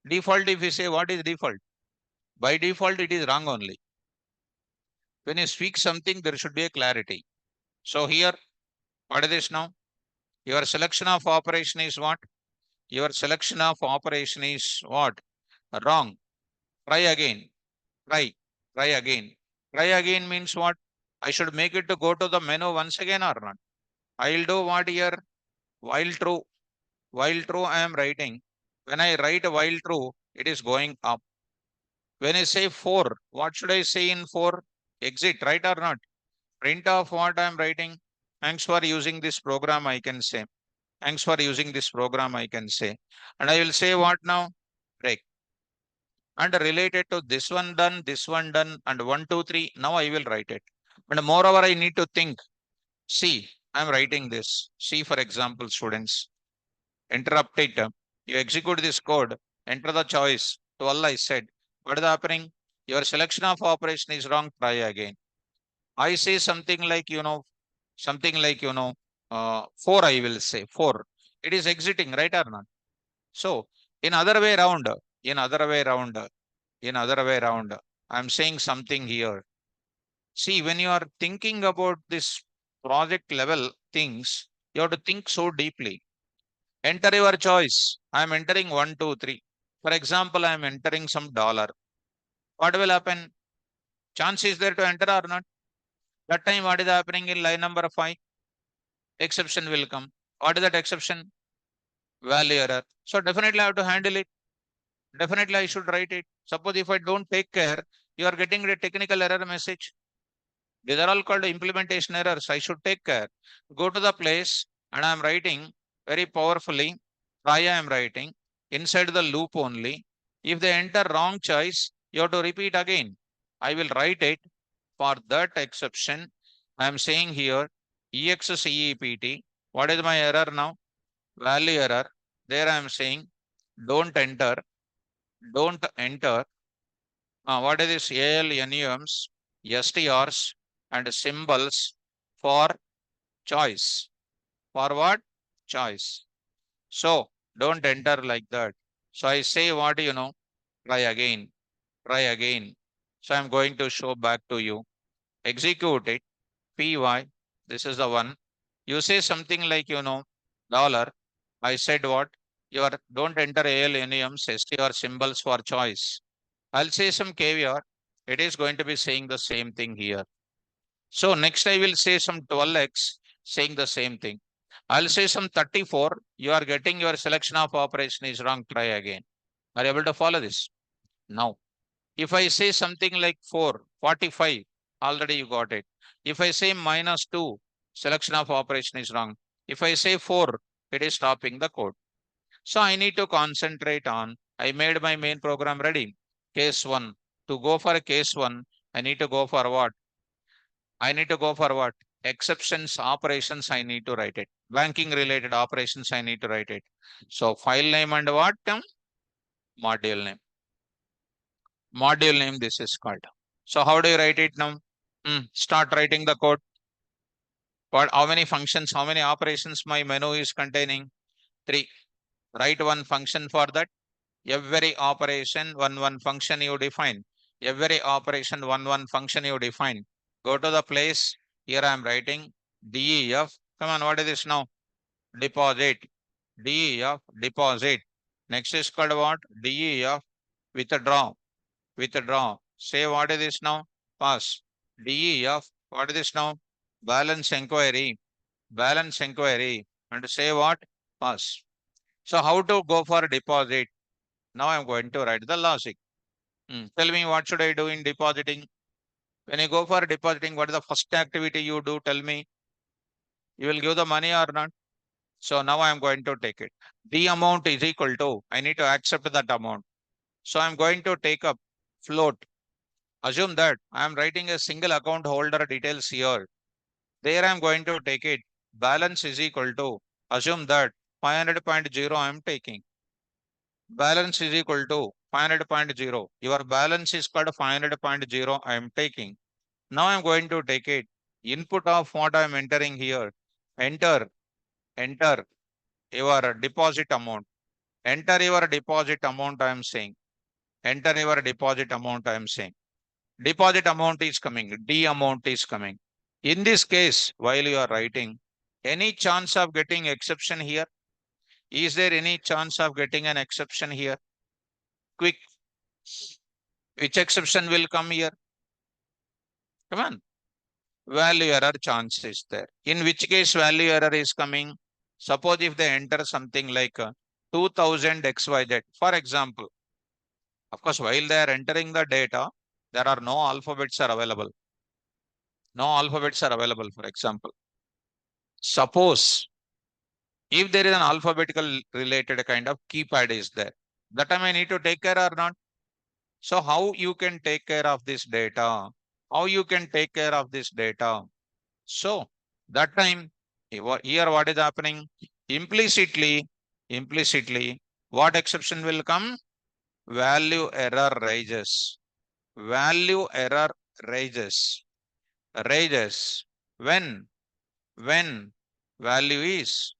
Default, if you say what is default? By default, it is wrong only. When you speak something, there should be a clarity. So here, what is this now? Your selection of operation is what? Your selection of operation is what? Wrong. Try again. Try. Try again. Try again means what? I should make it to go to the menu once again or not? I'll do what here? While true. While true, I am writing. When I write while true, it is going up. When I say 4, what should I say in 4? Exit, right or not? Print off what I am writing. Thanks for using this program, I can say. Thanks for using this program, I can say. And I will say what now? Break. And related to this one done, and 1, 2, 3. Now I will write it. And moreover, I need to think. See, I'm writing this. See, for example, students, interrupt it. You execute this code, enter the choice. 12 I said. What is happening? Your selection of operation is wrong. Try again. I say something like, 4 I will say. 4. It is exiting, right or not? So, in other way around, in other way around, in other way around, I'm saying something here. See, when you are thinking about this project level things, you have to think so deeply. Enter your choice. I'm entering 1, 2, 3. For example, I'm entering some dollar. What will happen? Chance is there to enter or not? That time, what is happening in line number 5? Exception will come. What is that exception? Value error. So definitely I have to handle it. Definitely I should write it. Suppose if I don't take care, you are getting the technical error message. These are all called implementation errors. I should take care. Go to the place and I am writing very powerfully. Try I am writing inside the loop only. If they enter wrong choice, you have to repeat again. I will write it for that exception. I am saying here except. What is my error now? Value error. There I am saying don't enter. Don't enter. What is this? ALNUMs, STRs, and symbols for choice. For what? Choice. So don't enter like that. So I say what try again, try again. So I'm going to show back to you. Execute it. PY. This is the one. You say something like dollar. I said what? Your don't enter ALNUMs, STR symbols for choice. I'll say some KVR. It is going to be saying the same thing here. So next I will say some 12x saying the same thing. I'll say some 34. You are getting your selection of operation is wrong. Try again. Are you able to follow this? Now, If I say something like 4, 45, already you got it. If I say -2, selection of operation is wrong. If I say 4, it is stopping the code. So I need to concentrate on, I made my main program ready. Case 1. To go for a case 1, I need to go for what? I need to go for what? Exceptions, operations, I need to write it. Banking related operations, I need to write it. So file name and what? Module name. Module name, this is called. So how do you write it now? Start writing the code. What? How many functions, how many operations my menu is containing? 3. Write one function for that. Every operation, one function you define. Every operation, one function you define. Go to the place. Here I am writing DEF. Come on, what is this now? Deposit. DEF, deposit. Next is called what? DEF, withdraw. Withdraw. Say what is this now? Pass. DEF, what is this now? Balance inquiry. Balance inquiry. And say what? Pass. So how to go for deposit? Now I'm going to write the logic. Tell me what should I do in depositing? When you go for depositing, what is the first activity you do? Tell me. You will give the money or not? So now I'm going to take it. The amount is equal to, I need to accept that amount. So I'm going to take up float. Assume that I'm writing a single account holder details here. There I'm going to take it. Balance is equal to, assume that 500.0 I'm taking. Balance is equal to 500.0. Your balance is called 500.0 I am taking. Now I'm going to take it. Input of what I'm entering here. Enter, enter your deposit amount. Enter your deposit amount I am saying. Enter your deposit amount I am saying. Deposit amount is coming. D amount is coming. In this case, while you are writing, any chance of getting exception here? Is there any chance of getting an exception here? Quick. Which exception will come here? Come on. Value error chance is there. In which case value error is coming? Suppose if they enter something like 2000 XYZ, for example. Of course, while they are entering the data, there are no alphabets are available. No alphabets are available, for example. Suppose if there is an alphabetical related kind of keypad is there, that time I need to take care or not? So how you can take care of this data? How you can take care of this data? So that time here what is happening? Implicitly, what exception will come? Value error rises. Value error rises. Rises. When? When value is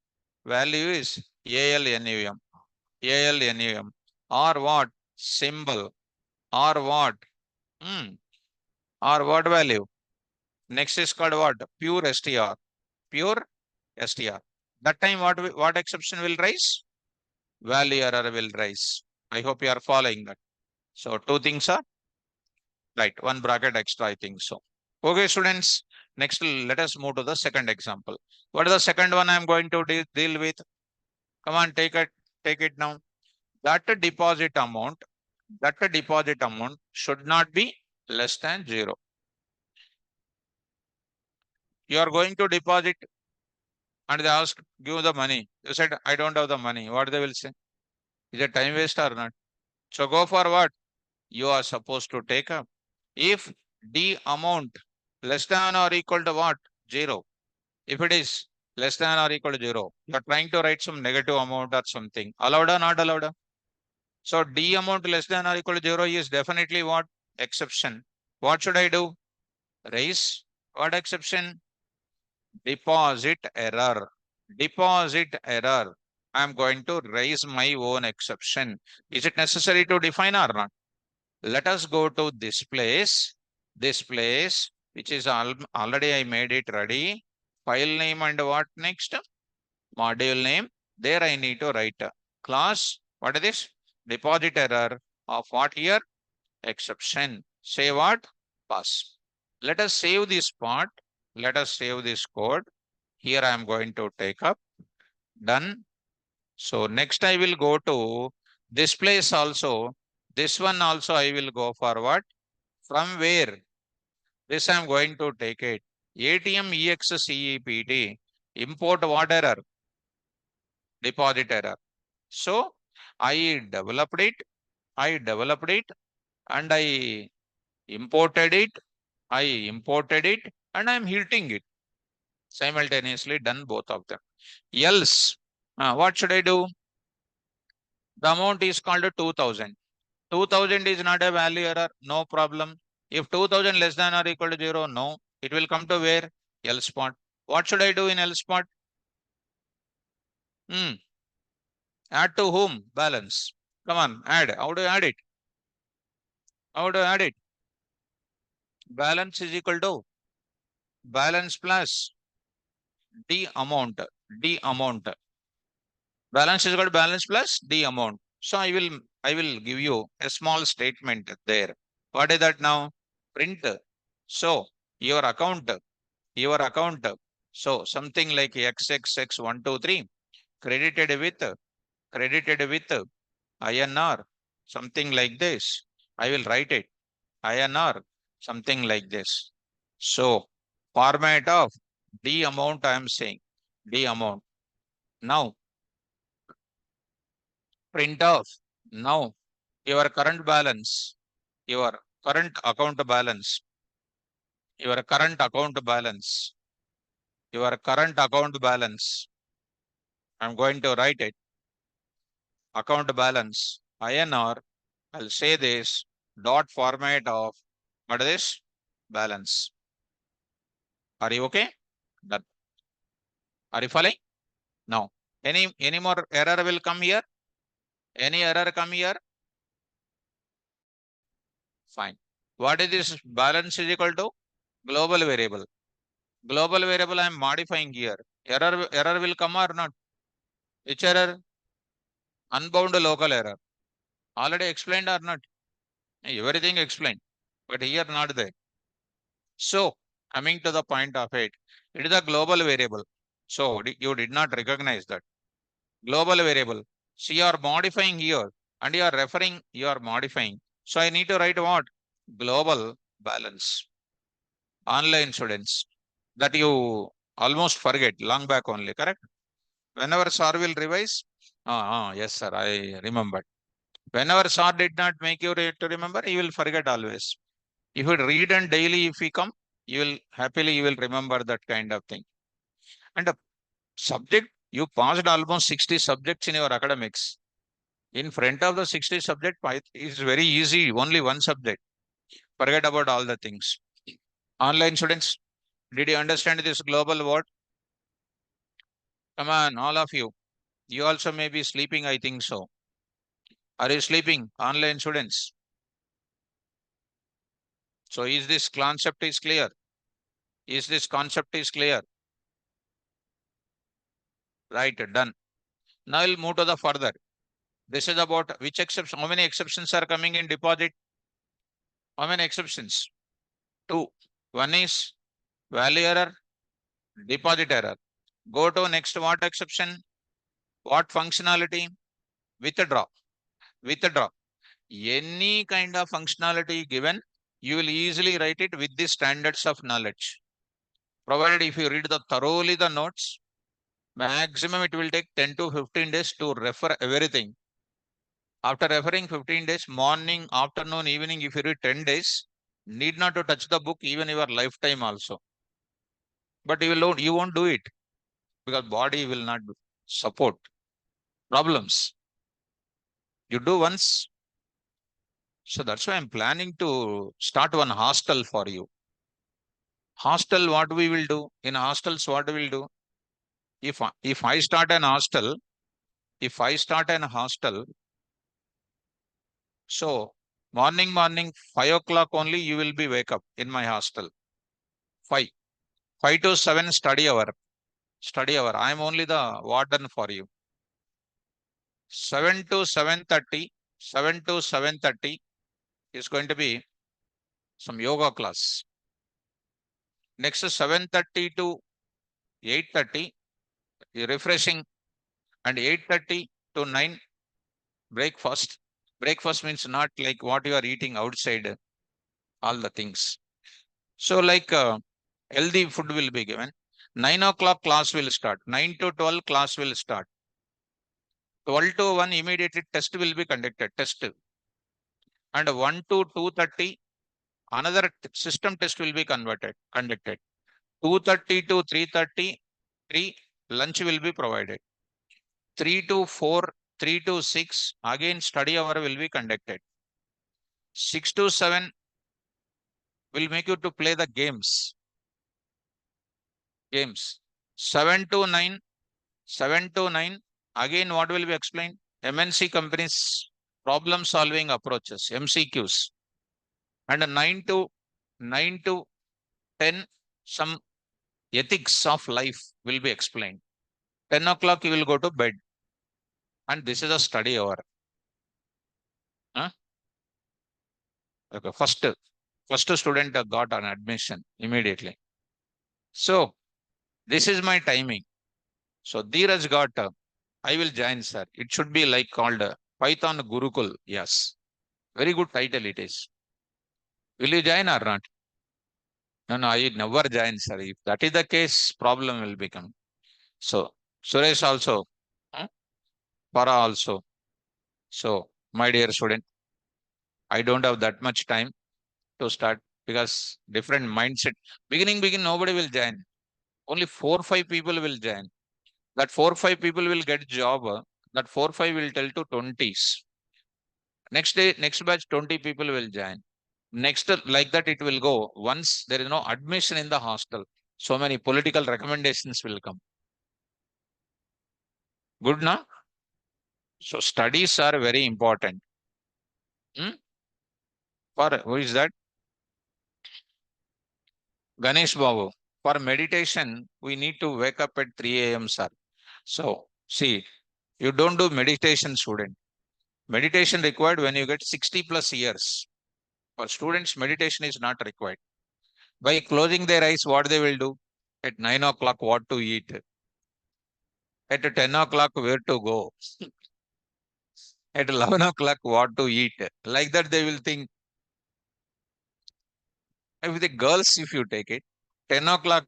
ALNUM. ALNUM. Or what? Symbol. Or what? Or what value? Next is called what? Pure STR. Pure STR. That time what exception will rise? Value error will rise. I hope you are following that. So two things are right. One bracket extra, I think so. Okay, students. Next, let us move to the second example. What is the second one I'm going to deal with? Come on, take it now. That deposit amount should not be less than 0. You are going to deposit and they ask, give the money. You said, I don't have the money. What they will say? Is it time waste or not? So go for what? You are supposed to take up. If the amount less than or equal to what? 0. If it is less than or equal to 0, you are trying to write some negative amount or something. Allowed or not allowed? So D amount less than or equal to 0 is definitely what? Exception. What should I do? Raise what exception? Deposit error. Deposit error. I am going to raise my own exception. Is it necessary to define or not? Let us go to this place, which is already I made it ready. File name and what next? Module name. There I need to write a class. What is this? Deposit error of what here? Exception. Say what? Pass. Let us save this part. Let us save this code. Here I am going to take up. Done. So next I will go to this place also. This one also I will go forward. From where? This I am going to take it. ATM EXCEPT. Import what error? Deposit error. So I developed it. I developed it and I imported it. I imported it and I am hitting it. Simultaneously done both of them. Else, what should I do? The amount is called 2000. 2000 is not a value error, no problem. If 2000 less than or equal to 0, no. It will come to where? Else spot. What should I do in else spot? Add to whom? Balance. Come on, add. How do you add it? How do you add it? Balance is equal to balance plus D amount. D amount. Balance is equal to balance plus D amount. So I will give you a small statement there. What is that now? Print. So your account, your account. So something like XXX123 credited with INR, something like this. I will write it. INR, something like this. So format of D amount I am saying. D amount. Now print off. Now your current balance, your current account balance, your current account balance, your current account balance. I'm going to write it. Account balance INR. I'll say this dot format of what is this? Balance. Are you okay? Done. Are you following? Now, any more error will come here? Any error come here? Fine. What is this balance is equal to? Global variable. Global variable I am modifying here. Error will come or not? Which error? Unbound local error. Already explained or not? Everything explained. But here not there. So coming to the point of it is a global variable. So you did not recognize that. Global variable. So you are modifying here and you are referring, you are modifying. So I need to write what? Global balance. Online students that you almost forget long back only, correct? Whenever sir will revise, yes sir, I remembered. Whenever sir did not make you to remember, you will forget always. If you read and daily, if you come, you will happily, you will remember that kind of thing. And the subject, you passed almost 60 subjects in your academics. In front of the 60 subject, it's very easy, only one subject. Forget about all the things. Online students, did you understand this global word? Come on, all of you. You also may be sleeping, I think so. Are you sleeping, online students? So is this concept is clear? Is this concept is clear? Right, done. Now we'll move to the further. This is about which exception, how many exceptions are coming in deposit? How many exceptions? Two. One is value error, deposit error. Go to next what exception? What functionality? Withdraw. Withdraw. Any kind of functionality given, you will easily write it with the standards of knowledge. Provided if you read the thoroughly the notes, maximum it will take 10 to 15 days to refer everything. After referring 15 days, morning, afternoon, evening, if you read 10 days, need not to touch the book even your lifetime also. But you won't do it because body will not support problems. You do once. So that's why I'm planning to start one hostel for you. Hostel, what we will do? In hostels, what we will do? If I start an hostel, if I start an hostel, so morning, 5 o'clock only you will be wake up in my hostel. 5. 5 to 7 study hour. Study hour. I am only the warden for you. 7 to 7:30. 7 to 7:30 is going to be some yoga class. Next 7:30 to 8:30 refreshing and 8:30 to 9 breakfast Breakfast means not like what you are eating outside, all the things. So like healthy food will be given. 9 o'clock class will start. 9 to 12 class will start. 12 to 1 immediately test will be conducted. Test. And 1 to 2:30 another system test will be conducted. 2:30 to 3:30 lunch will be provided. 3 to 4, 3 to 6 again study hour will be conducted. 6 to 7 will make you to play the games. 7 to 9, 7 to 9 again what will be explained? MNC companies problem solving approaches, MCQs. And 9 to 10 some ethics of life will be explained. 10 o'clock you will go to bed, and this is a study hour. Huh? Okay, first student got an admission immediately. So this is my timing. So Dheeraj got, I will join, sir. It should be like called Python Gurukul. Yes, very good title it is. Will you join or not? No, no, I never join, sir. If that is the case, problem will become. So Suresh also, huh? Para also. So my dear student, I don't have that much time to start because different mindset. Begin, nobody will join. Only 4 5 people will join. That 4 5 people will get job. That 4 5 will tell to 20s. Next day, next batch, 20 people will join. Next, like that, it will go. Once there is no admission in the hostel, so many political recommendations will come. Good, na? So studies are very important. Hmm? For who is that? Ganesh Babu. For meditation, we need to wake up at 3 a.m., sir. So, see, you don't do meditation, student. Meditation required when you get 60 plus years. For students, meditation is not required. By closing their eyes, what they will do? At 9 o'clock, what to eat? At 10 o'clock, where to go? At 11 o'clock, what to eat? Like that, they will think. If the girls, if you take it, 10 o'clock,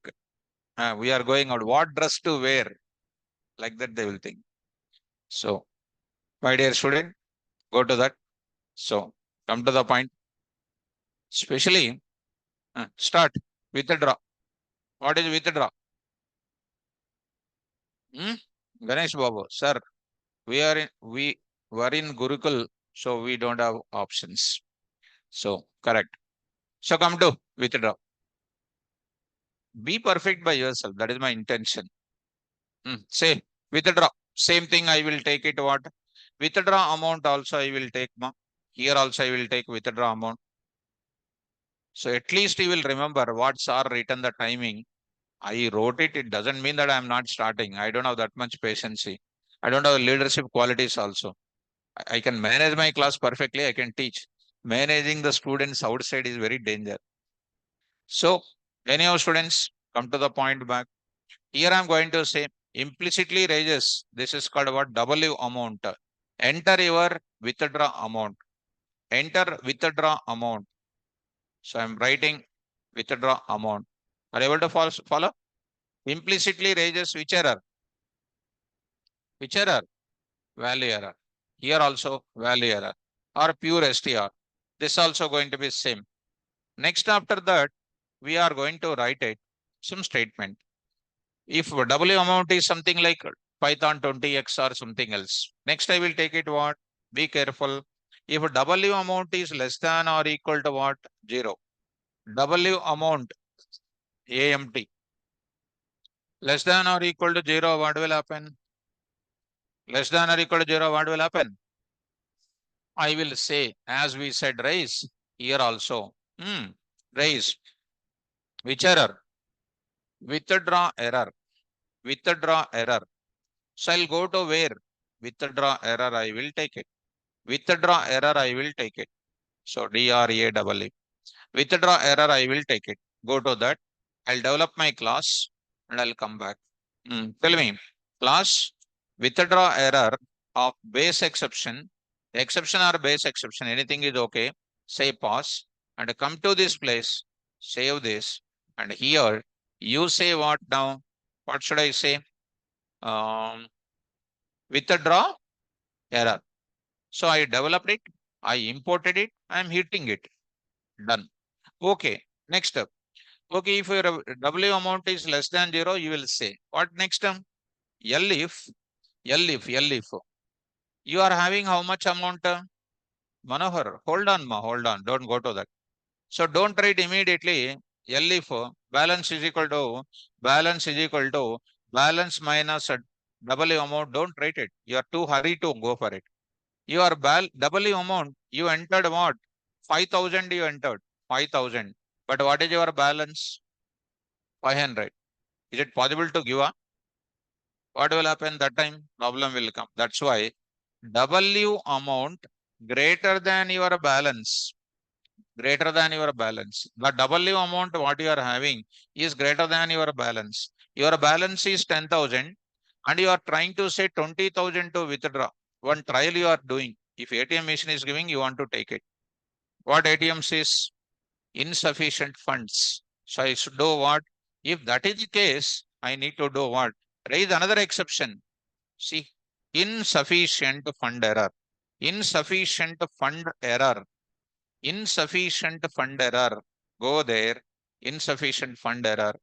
we are going out. What dress to wear? Like that, they will think. So, my dear student, go to that. So, come to the point. Especially, start withdraw. What is withdraw? Hmm? Ganesh Babu, sir, we were in Gurukul, so we don't have options. So correct. So come to withdraw. Be perfect by yourself. That is my intention. Say withdraw. Same thing. I will take it. What withdraw amount also I will take. Here also I will take withdraw amount. So at least you will remember what's are written the timing. I wrote it. It doesn't mean that I am not starting. I don't have that much patience. I don't have leadership qualities also. I can manage my class perfectly. I can teach. Managing the students outside is very danger. So, anyhow, students, come to the point back. Here I'm going to say implicitly raises. This is called what? W amount. Enter your withdraw amount. Enter withdraw amount. So I'm writing withdraw amount. Are you able to follow? Implicitly raises which error? Which error? Value error. Here also value error or pure STR. This also going to be same. Next after that, we are going to write it some statement. If W amount is something like Python 20x or something else. Next I will take it what? Be careful. If W amount is less than or equal to what? 0. W amount AMT less than or equal to 0, what will happen? Less than or equal to 0, what will happen? I will say, as we said, raise here also. Raise. Which error? Withdraw error. Withdraw error. So I'll go to where? Withdraw error, I will take it. Withdraw error, I will take it. So DRAEE. Withdraw error, I will take it. Go to that. I'll develop my class and I'll come back. Tell me, class withdraw error of base exception Exception or base exception, anything is okay. Say pause and come to this place, save this, and here you say what now? What should I say? Um, Withdraw error. So I developed it, I imported it, I am hitting it. Done. Okay. Next up. Okay, if your W amount is less than 0, you will say what next term? L if, L if you are having how much amount? Manohar, hold on, hold on, don't go to that. So don't write immediately L if balance is equal to balance minus W amount. Don't write it. You are too hurried to go for it. Your W amount, you entered what? 5,000 you entered. 5,000. But what is your balance? 500. Is it possible to give up? What will happen that time? Problem will come. That's why W amount greater than your balance. Greater than your balance. The W amount what you are having is greater than your balance. Your balance is 10,000 and you are trying to say 20,000 to withdraw. One trial you are doing. If ATM machine is giving, you want to take it. What ATM says? Insufficient funds. So I should do what? If that is the case, I need to do what? Raise another exception. See, insufficient fund error. Insufficient fund error. Insufficient fund error. Go there. Insufficient fund error.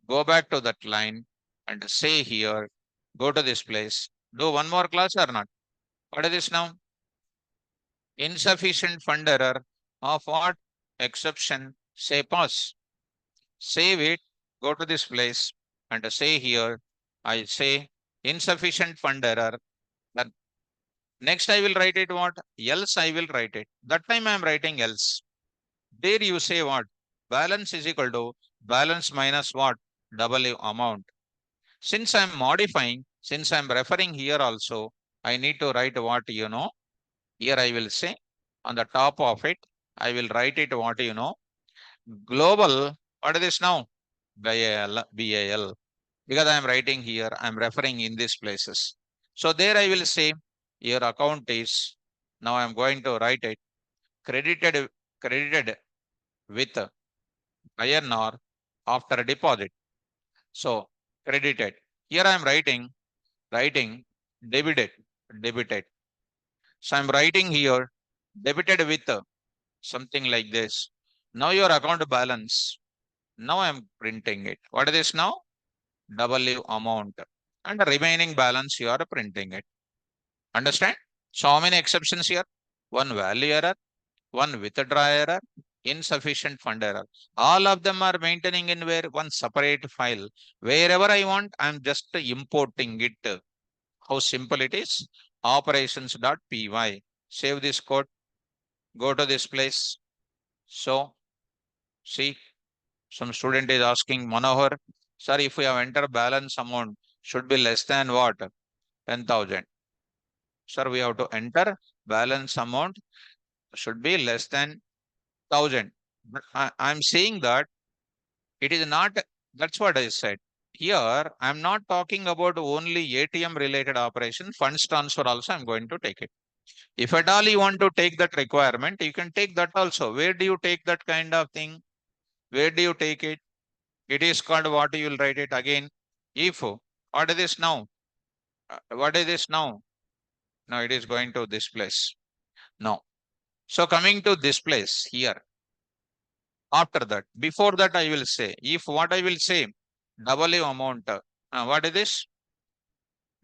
Go back to that line and say here. Go to this place. Do one more class or not? What is this now? Insufficient fund error of what? Exception. Say pause. Save it. Go to this place and say here. I say insufficient fund error. Then next I will write it what? Else I will write it. That time I am writing else. There you say what? Balance is equal to balance minus what? W amount. Since I am modifying, since I am referring here also, I need to write what you know. Here I will say on the top of it, I will write it what you know. Global, what is this now? BAL. Because I am writing here, I am referring in these places. So there I will say your account is, now I am going to write it, credited with INR after deposit. So credited. Here I am writing debited. So I'm writing here debited with something like this. Now your account balance. Now I'm printing it. What is this now? W amount. And the remaining balance you are printing it. Understand? So how many exceptions here? One value error, one withdraw error, insufficient fund error. All of them are maintaining in where one separate file. Wherever I want, I'm just importing it. How simple it is. Operations.py. Save this code. Go to this place. So see, some student is asking Manohar, sir, if we have entered balance amount should be less than what? 10,000. Sir, we have to enter balance amount should be less than 1,000. But I'm saying that it is not, that's what I said. Here, I'm not talking about only ATM related operation, funds transfer also I'm going to take it. If at all you want to take that requirement, you can take that also. Where do you take that kind of thing? Where do you take it? It is called what you will write it again. If, what is this now? What is this now? Now it is going to this place. No. So coming to this place here. After that, before that I will say, if what I will say, W amount, what is this?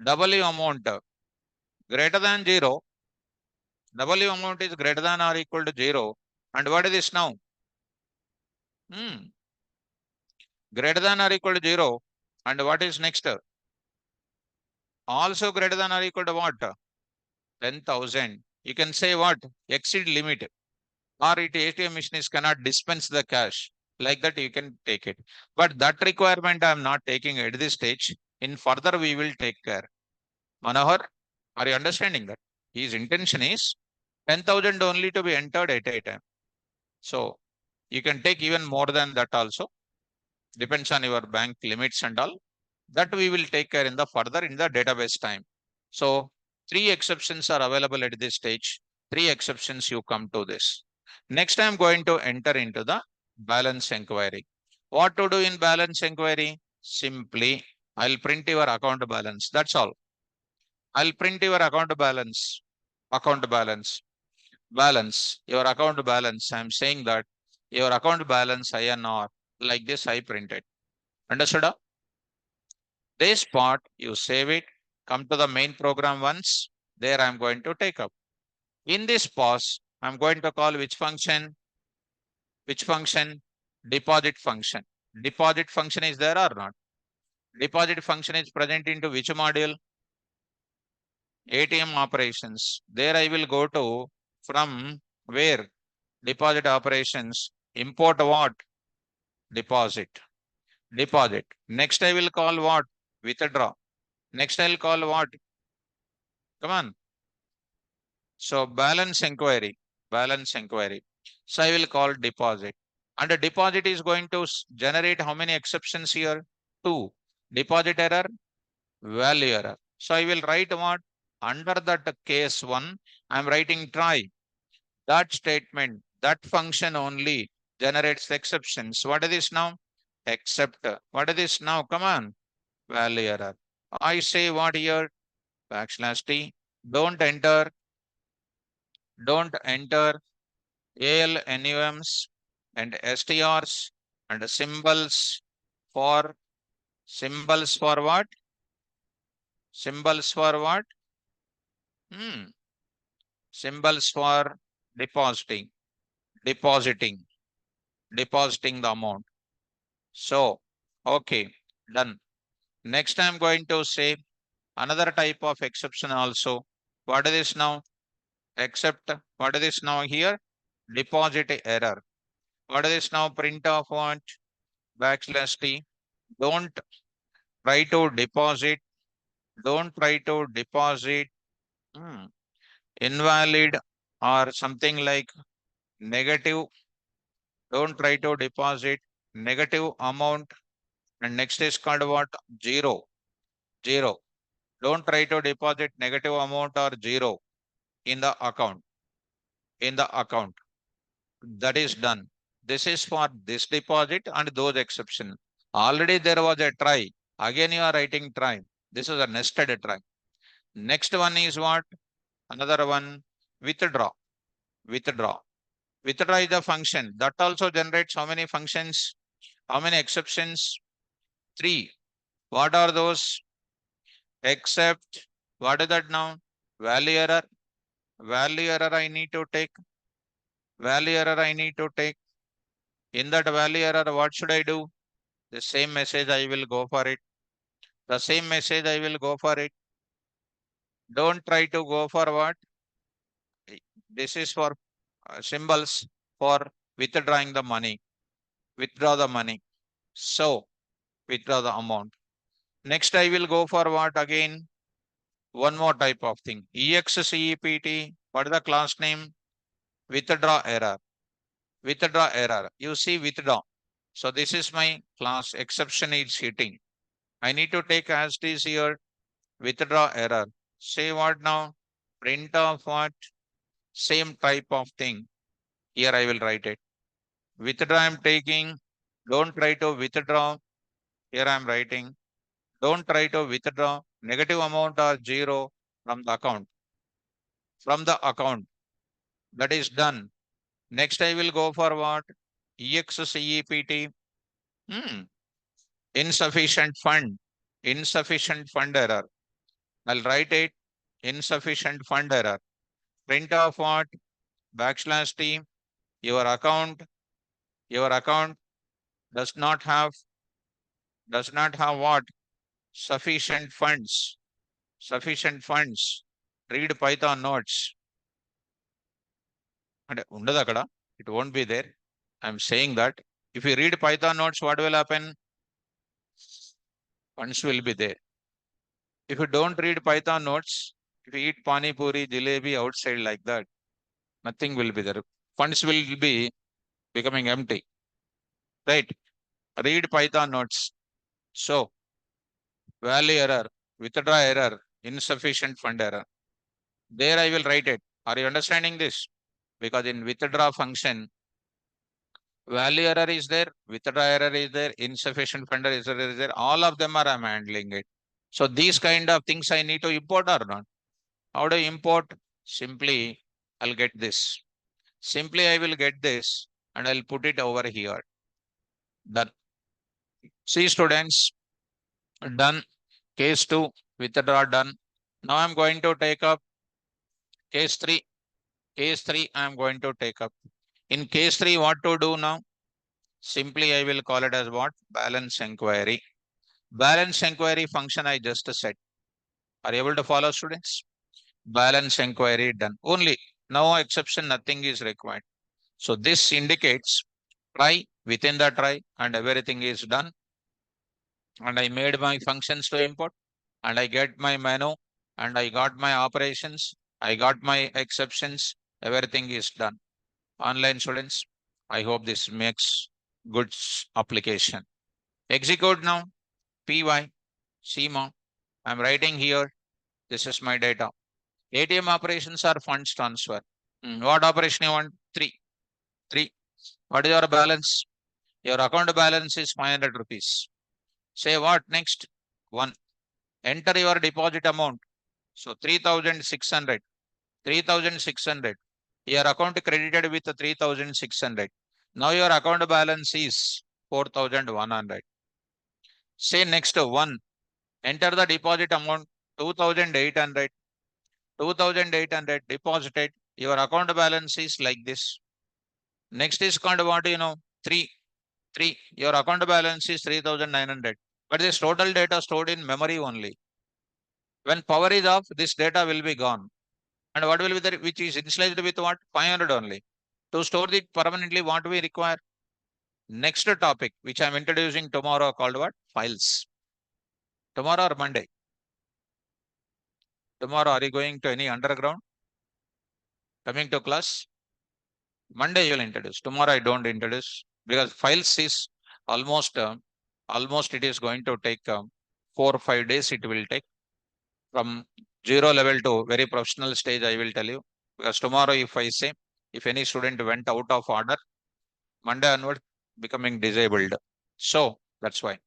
W amount greater than 0. W amount is greater than or equal to 0. And what is this now? Greater than or equal to 0. And what is next? Also greater than or equal to what? 10,000. You can say what? Exceed limit. Or it ATM machine cannot dispense the cash. Like that you can take it. But that requirement I am not taking at this stage. In further we will take care. Manohar, are you understanding that? His intention is 10,000 only to be entered at a time. So you can take even more than that also. Depends on your bank limits and all. That we will take care in the further in the database time. So 3 exceptions are available at this stage. Three exceptions you come to this. Next, I'm going to enter into the balance inquiry. What to do in balance inquiry? Simply, I'll print your account balance. That's all. I'll print your account balance. Account balance. Balance. Your account balance. I'm saying that your account balance INR. Like this, I printed. Understood? This part, you save it. Come to the main program once. There I'm going to take up. In this pause, I'm going to call which function? Which function? Deposit function. Deposit function is there or not? Deposit function is present into which module? ATM operations. There I will go to from where? Deposit operations. Import what? Deposit. Deposit. Next I will call what? Withdraw. Next I'll call what? Come on. So balance inquiry. Balance inquiry. So I will call deposit. And the deposit is going to generate how many exceptions here? Two. Deposit error, value error. So I will write what? Under that case one, I'm writing try. That statement, that function only generates exceptions. What is this now? Except. What is this now? Come on. Value error. I say what here? Backslash T. Don't enter. Don't enter ALNUMs and STRs and for symbols for what? Symbols for what? Symbols for depositing, depositing, depositing the amount. So, okay, done. Next, I'm going to say another type of exception also. What is this now? Except, what is this now here? Deposit error. What is this now? Print of what? Backslash T. Don't try to deposit. Don't try to deposit invalid or something like negative. Don't try to deposit negative amount. And next is called what? Zero. Zero. Don't try to deposit negative amount or zero in the account. In the account. That is done. This is for this deposit and those exception. Already there was a try. Again you are writing try. This is a nested try. Next one is what? Another one, withdraw. Withdraw. Withdraw is a function. That also generates how many functions? How many exceptions? Three. What are those? Except, what is that now? Value error. Value error I need to take. Value error I need to take. In that value error, what should I do? The same message I will go for it. The same message I will go for it. Don't try to go for what? This is for symbols for withdrawing the money. Withdraw the money. So, withdraw the amount. Next, I will go for what again? One more type of thing. EXCEPT. What is the class name? Withdraw error. Withdraw error. You see withdraw. So this is my class exception is hitting. I need to take as it is here withdraw error. Say what now? Print of what? Same type of thing. Here I will write it. Withdraw I am taking. Don't try to withdraw. Here I am writing. Don't try to withdraw negative amount or zero from the account. From the account. That is done. Next I will go for what? EXCEPT. Insufficient fund. Insufficient fund error. I'll write it. Insufficient fund error. Print of what? Backslash T. Your account does not have what? Sufficient funds. Sufficient funds. Read Python notes. And it won't be there. I'm saying that if you read Python notes, what will happen? Funds will be there. If you don't read Python notes, if you eat pani puri, jalebi outside like that, nothing will be there. Funds will be becoming empty. Right? Read Python notes. So, value error, withdraw error, insufficient fund error. There I will write it. Are you understanding this? Because in withdraw function, value error is there, withdraw error is there, insufficient fund is there, all of them are I'm handling it. So these kind of things I need to import or not? How do you import? Simply, I'll get this. Simply, I will get this and I'll put it over here. Done. See students, done. Case 2, withdraw done. Now I'm going to take up case 3. Case 3, I'm going to take up. In case 3, what to do now? Simply, I will call it as what? Balance inquiry. Balance inquiry function I just set. Are you able to follow, students? Balance inquiry done. Only no exception, nothing is required. So this indicates try within the try and everything is done. And I made my functions to import and I get my menu and I got my operations. I got my exceptions. Everything is done. Online students, I hope this makes good application. Execute now. PY, CMA. I'm writing here. This is my data. ATM operations are funds transfer. What operation you want? 3. 3. What is your balance? Your account balance is 500 rupees. Say what next? 1. Enter your deposit amount. So 3,600. 3,600. Your account credited with 3,600. Now your account balance is 4,100. Say next 1. Enter the deposit amount 2,800. 2,800 deposited. Your account balance is like this. Next is called what 3. 3. Your account balance is 3,900. But this total data stored in memory only. When power is off, this data will be gone. And what will be there, which is initialized with what? 500 only. To store it permanently, what we require? Next topic, which I am introducing tomorrow, called what? Files. Tomorrow or Monday? Tomorrow, are you going to any underground? Coming to class? Monday you will introduce. Tomorrow I don't introduce because files is almost it is going to take 4 or 5 days. It will take from zero level to very professional stage. I will tell you because tomorrow if I say if any student went out of order, Monday onward becoming disabled. So that's why.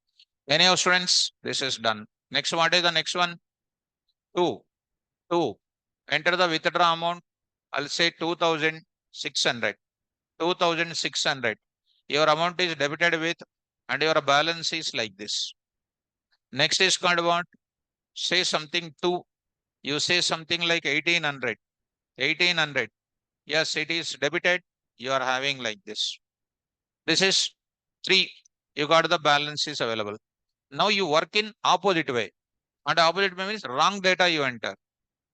Any of students, this is done. Next, what is the next one? 2. 2. Enter the withdraw amount. I'll say 2,600. 2,600. Your amount is debited with and your balance is like this. Next is called what? Say something 2. You say something like 1,800. 1,800. Yes, it is debited. You are having like this. This is 3. You got the balance is available. Now you work in opposite way. And opposite way means wrong data you enter.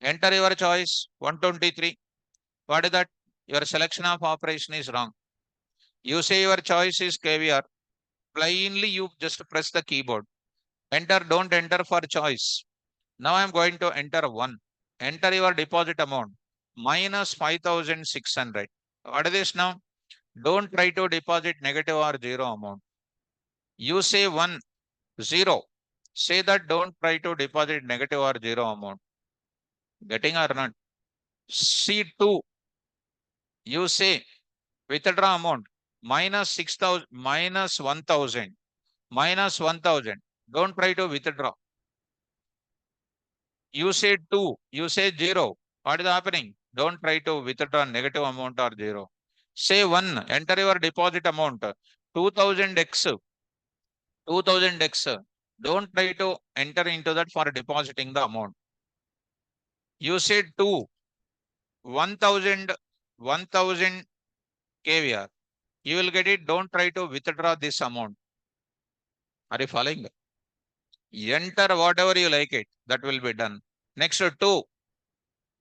Enter your choice 123. What is that? Your selection of operation is wrong. You say your choice is K.V.R. Plainly you just press the keyboard. Enter, don't enter for choice. Now I'm going to enter 1. Enter your deposit amount minus 5,600. What is this now? Don't try to deposit negative or zero amount. You say 1, 0. Say that don't try to deposit negative or zero amount. Getting or not? C2. You say withdraw amount minus 6,000 minus 1,000 minus 1,000. Don't try to withdraw. You say 2, you say 0. What is happening? Don't try to withdraw negative amount or 0. Say 1, enter your deposit amount 2000x. 2000x. Don't try to enter into that for depositing the amount. You say 2, 1000, 1000 KVR. You will get it. Don't try to withdraw this amount. Are you following? Enter whatever you like it. That will be done. Next 2.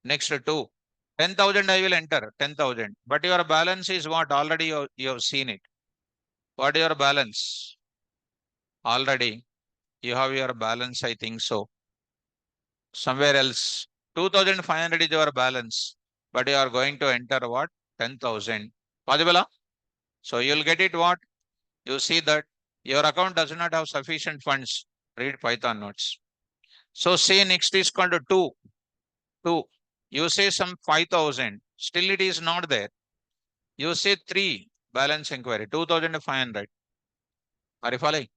Next 2. 10,000 I will enter 10,000. But your balance is what? Already you have seen it. What is your balance? Already you have your balance, I think so. Somewhere else. 2,500 is your balance. But you are going to enter what? 10,000. Possible? So you will get it what? You see that your account does not have sufficient funds. Read Python notes. So say next is called 2. 2. You say some 5,000, still it is not there. You say 3, balance inquiry, 2,500. Are you following?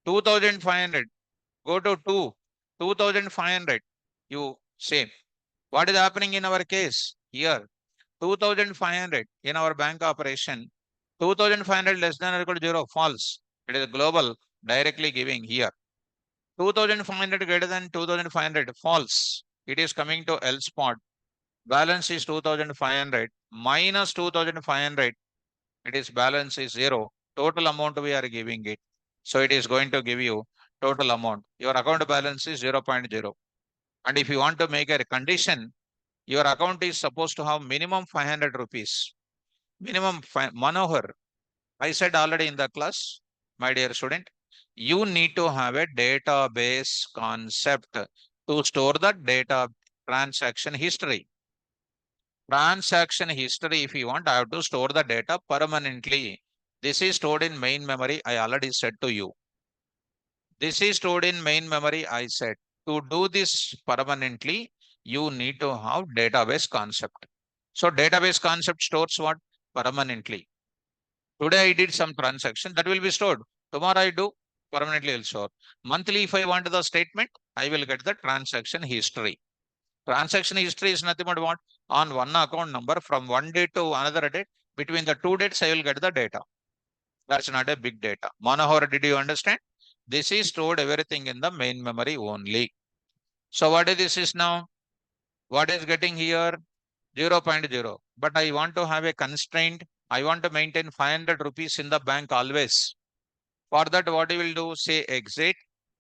2,500, go to 2, 2,500. You say, what is happening in our case here? 2,500 in our bank operation, 2,500 less than or equal to 0, false. It is global, directly giving here. 2,500 greater than 2,500, false. It is coming to L spot. Balance is 2,500 minus 2,500. It is balance is 0. Total amount we are giving it. So it is going to give you total amount. Your account balance is 0.0. And if you want to make a condition, your account is supposed to have minimum 500 rupees. Minimum Manohar, I said already in the class, my dear student, you need to have a database concept to store the data transaction history. Transaction history, if you want, I have to store the data permanently. This is stored in main memory, I already said to you. This is stored in main memory, I said. To do this permanently, you need to have database concept. So database concept stores what? Permanently. Today I did some transaction that will be stored. Tomorrow I do, permanently will store. Monthly, if I want the statement, I will get the transaction history. Transaction history is nothing but what? On one account number from one date to another date, between the two dates, I will get the data. That's not a big data. Manohar, did you understand? This is stored everything in the main memory only. So what is this is now? What is getting here? 0.0. But I want to have a constraint. I want to maintain 500 rupees in the bank always. For that, what you will do? Say exit,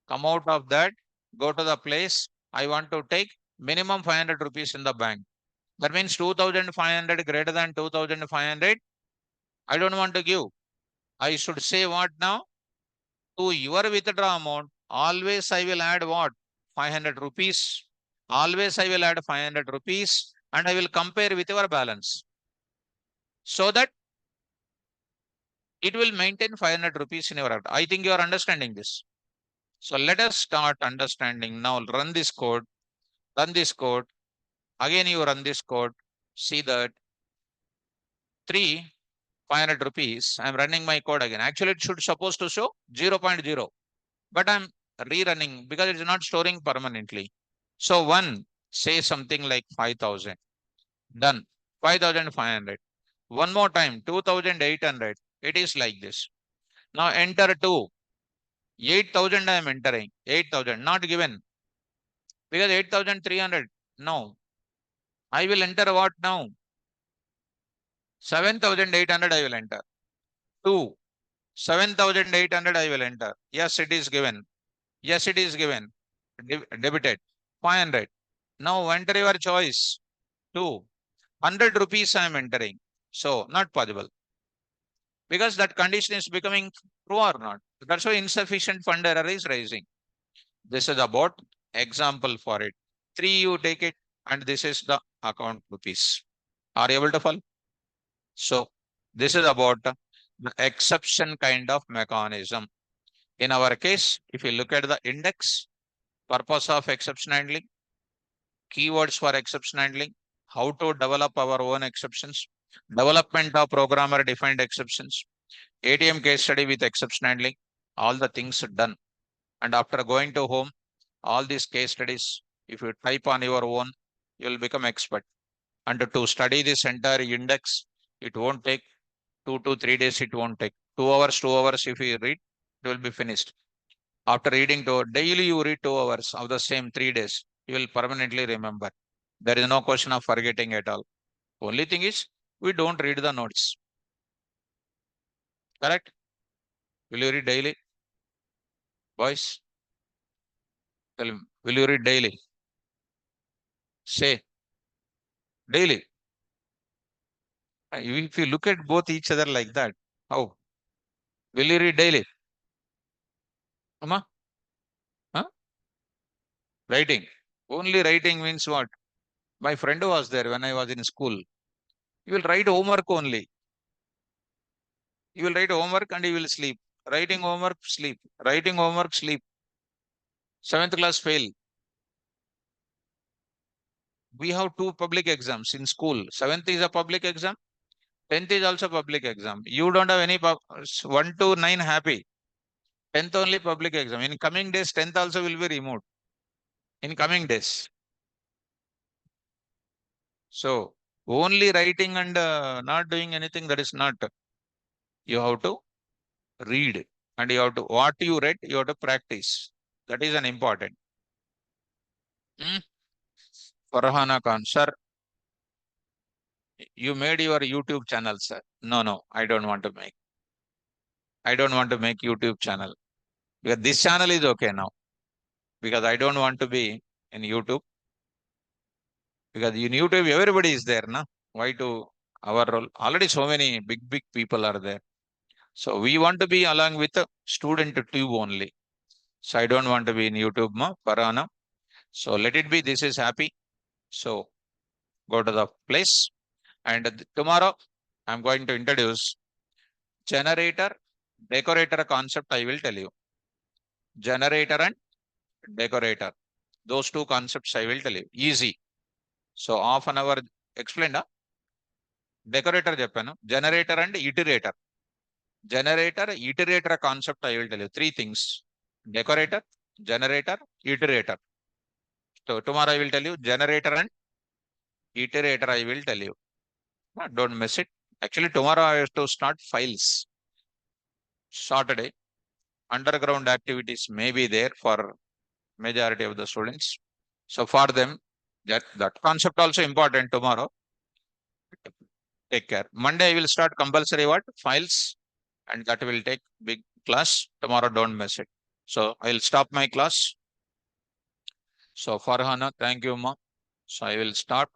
come out of that, go to the place. I want to take minimum 500 rupees in the bank. That means 2,500 greater than 2,500. I don't want to give. I should say what now? To your withdraw amount, always I will add what? 500 rupees. Always I will add 500 rupees and I will compare with your balance. So that it will maintain 500 rupees in your account. I think you are understanding this. So let us start understanding now. Run this code. Run this code. Again, you run this code. See that 3, 500 rupees. I'm running my code again. Actually, it should supposed to show 0.0, but I'm rerunning because it's not storing permanently. So 1, say something like 5,000. Done. 5,500. One more time, 2,800. It is like this. Now enter 2. 8,000 I am entering. 8,000 not given because 8,300. No. I will enter what now? 7,800 I will enter. 2. 7,800 I will enter. Yes, it is given. Yes, it is given. Debited. 500. Now enter your choice. 2. 100 rupees I am entering. So not possible. Because that condition is becoming true or not. That's why insufficient fund error is rising. This is about example for it. 3 you take it and this is the account rupees. Are you able to follow? So this is about the exception kind of mechanism. In our case, if you look at the index, purpose of exception handling, keywords for exception handling, how to develop our own exceptions, development of programmer defined exceptions, ATM case study with exception handling, all the things done. And after going to home, all these case studies, if you type on your own, you will become expert. And to study this entire index, it won't take 2 to 3 days, it won't take 2 hours, 2 hours. If you read, it will be finished. After reading daily, you read 2 hours of the same 3 days, you will permanently remember. There is no question of forgetting at all. Only thing is, we don't read the notes. Correct? Will you read daily? Boys, tell me, will you read daily? Say, daily. If you look at both each other like that, how? Will you read daily? Amma? Huh? Writing. Only writing means what? My friend was there when I was in school. He will write homework only. He will write homework and he will sleep. Writing homework, sleep. Writing homework, sleep. Seventh class fail. We have two public exams in school. 7th is a public exam. 10th is also public exam. You don't have any 1 to 9 happy. 10th only public exam. In coming days, 10th also will be removed. In coming days. So only writing and not doing anything, that is not. You have to read, and you have to, what you read, you have to practice. That is an important. Hmm? Farhana Khan, sir, you made your YouTube channel, sir. No, no, I don't want to make. I don't want to make YouTube channel because this channel is okay now. Because I don't want to be in YouTube, because in YouTube everybody is there, na? Why to our role? Already so many big people are there. So we want to be along with the student tube only. So I don't want to be in YouTube, ma, Farhana. So let it be. This is happy. So go to the place. And tomorrow I'm going to introduce generator, decorator concept. I will tell you. Generator and decorator. Those two concepts I will tell you. Easy. So half an hour explained. Decorator చెప్పాను. Generator and iterator. Generator, iterator concept I will tell you. Three things. Decorator, generator, iterator. So tomorrow I will tell you generator and iterator I will tell you. Don't miss it. Actually, tomorrow I have to start files. Saturday, underground activities may be there for majority of the students. So for them, that concept also important tomorrow. Take care. Monday I will start compulsory what? Files, and that will take big class. Tomorrow don't miss it. So I'll stop my class. So Farhana, thank you, ma. So I will stop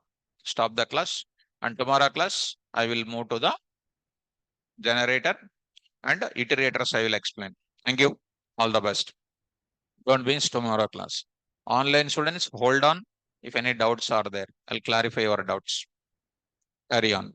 the class, and tomorrow class I will move to the generator and iterators I will explain. Thank you. All the best. Don't miss tomorrow class. Online students, hold on. If any doubts are there, I'll clarify your doubts. Carry on.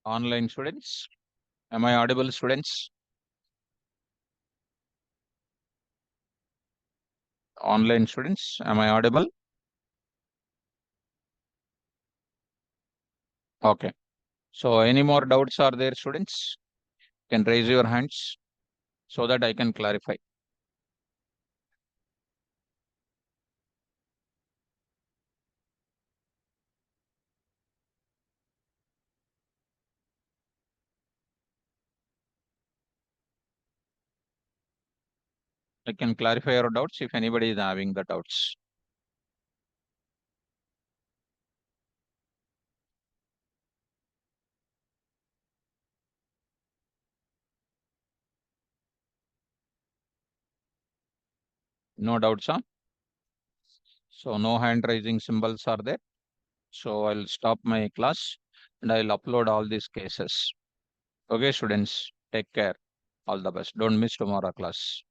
Online students, am I audible, students? Online students, am I audible? Okay. So any more doubts are there, students? Can raise your hands so that I can clarify. I can clarify your doubts if anybody is having the doubts. No doubts, huh? So no hand raising symbols are there. So I'll stop my class and I'll upload all these cases. Okay, students, take care. All the best. Don't miss tomorrow class.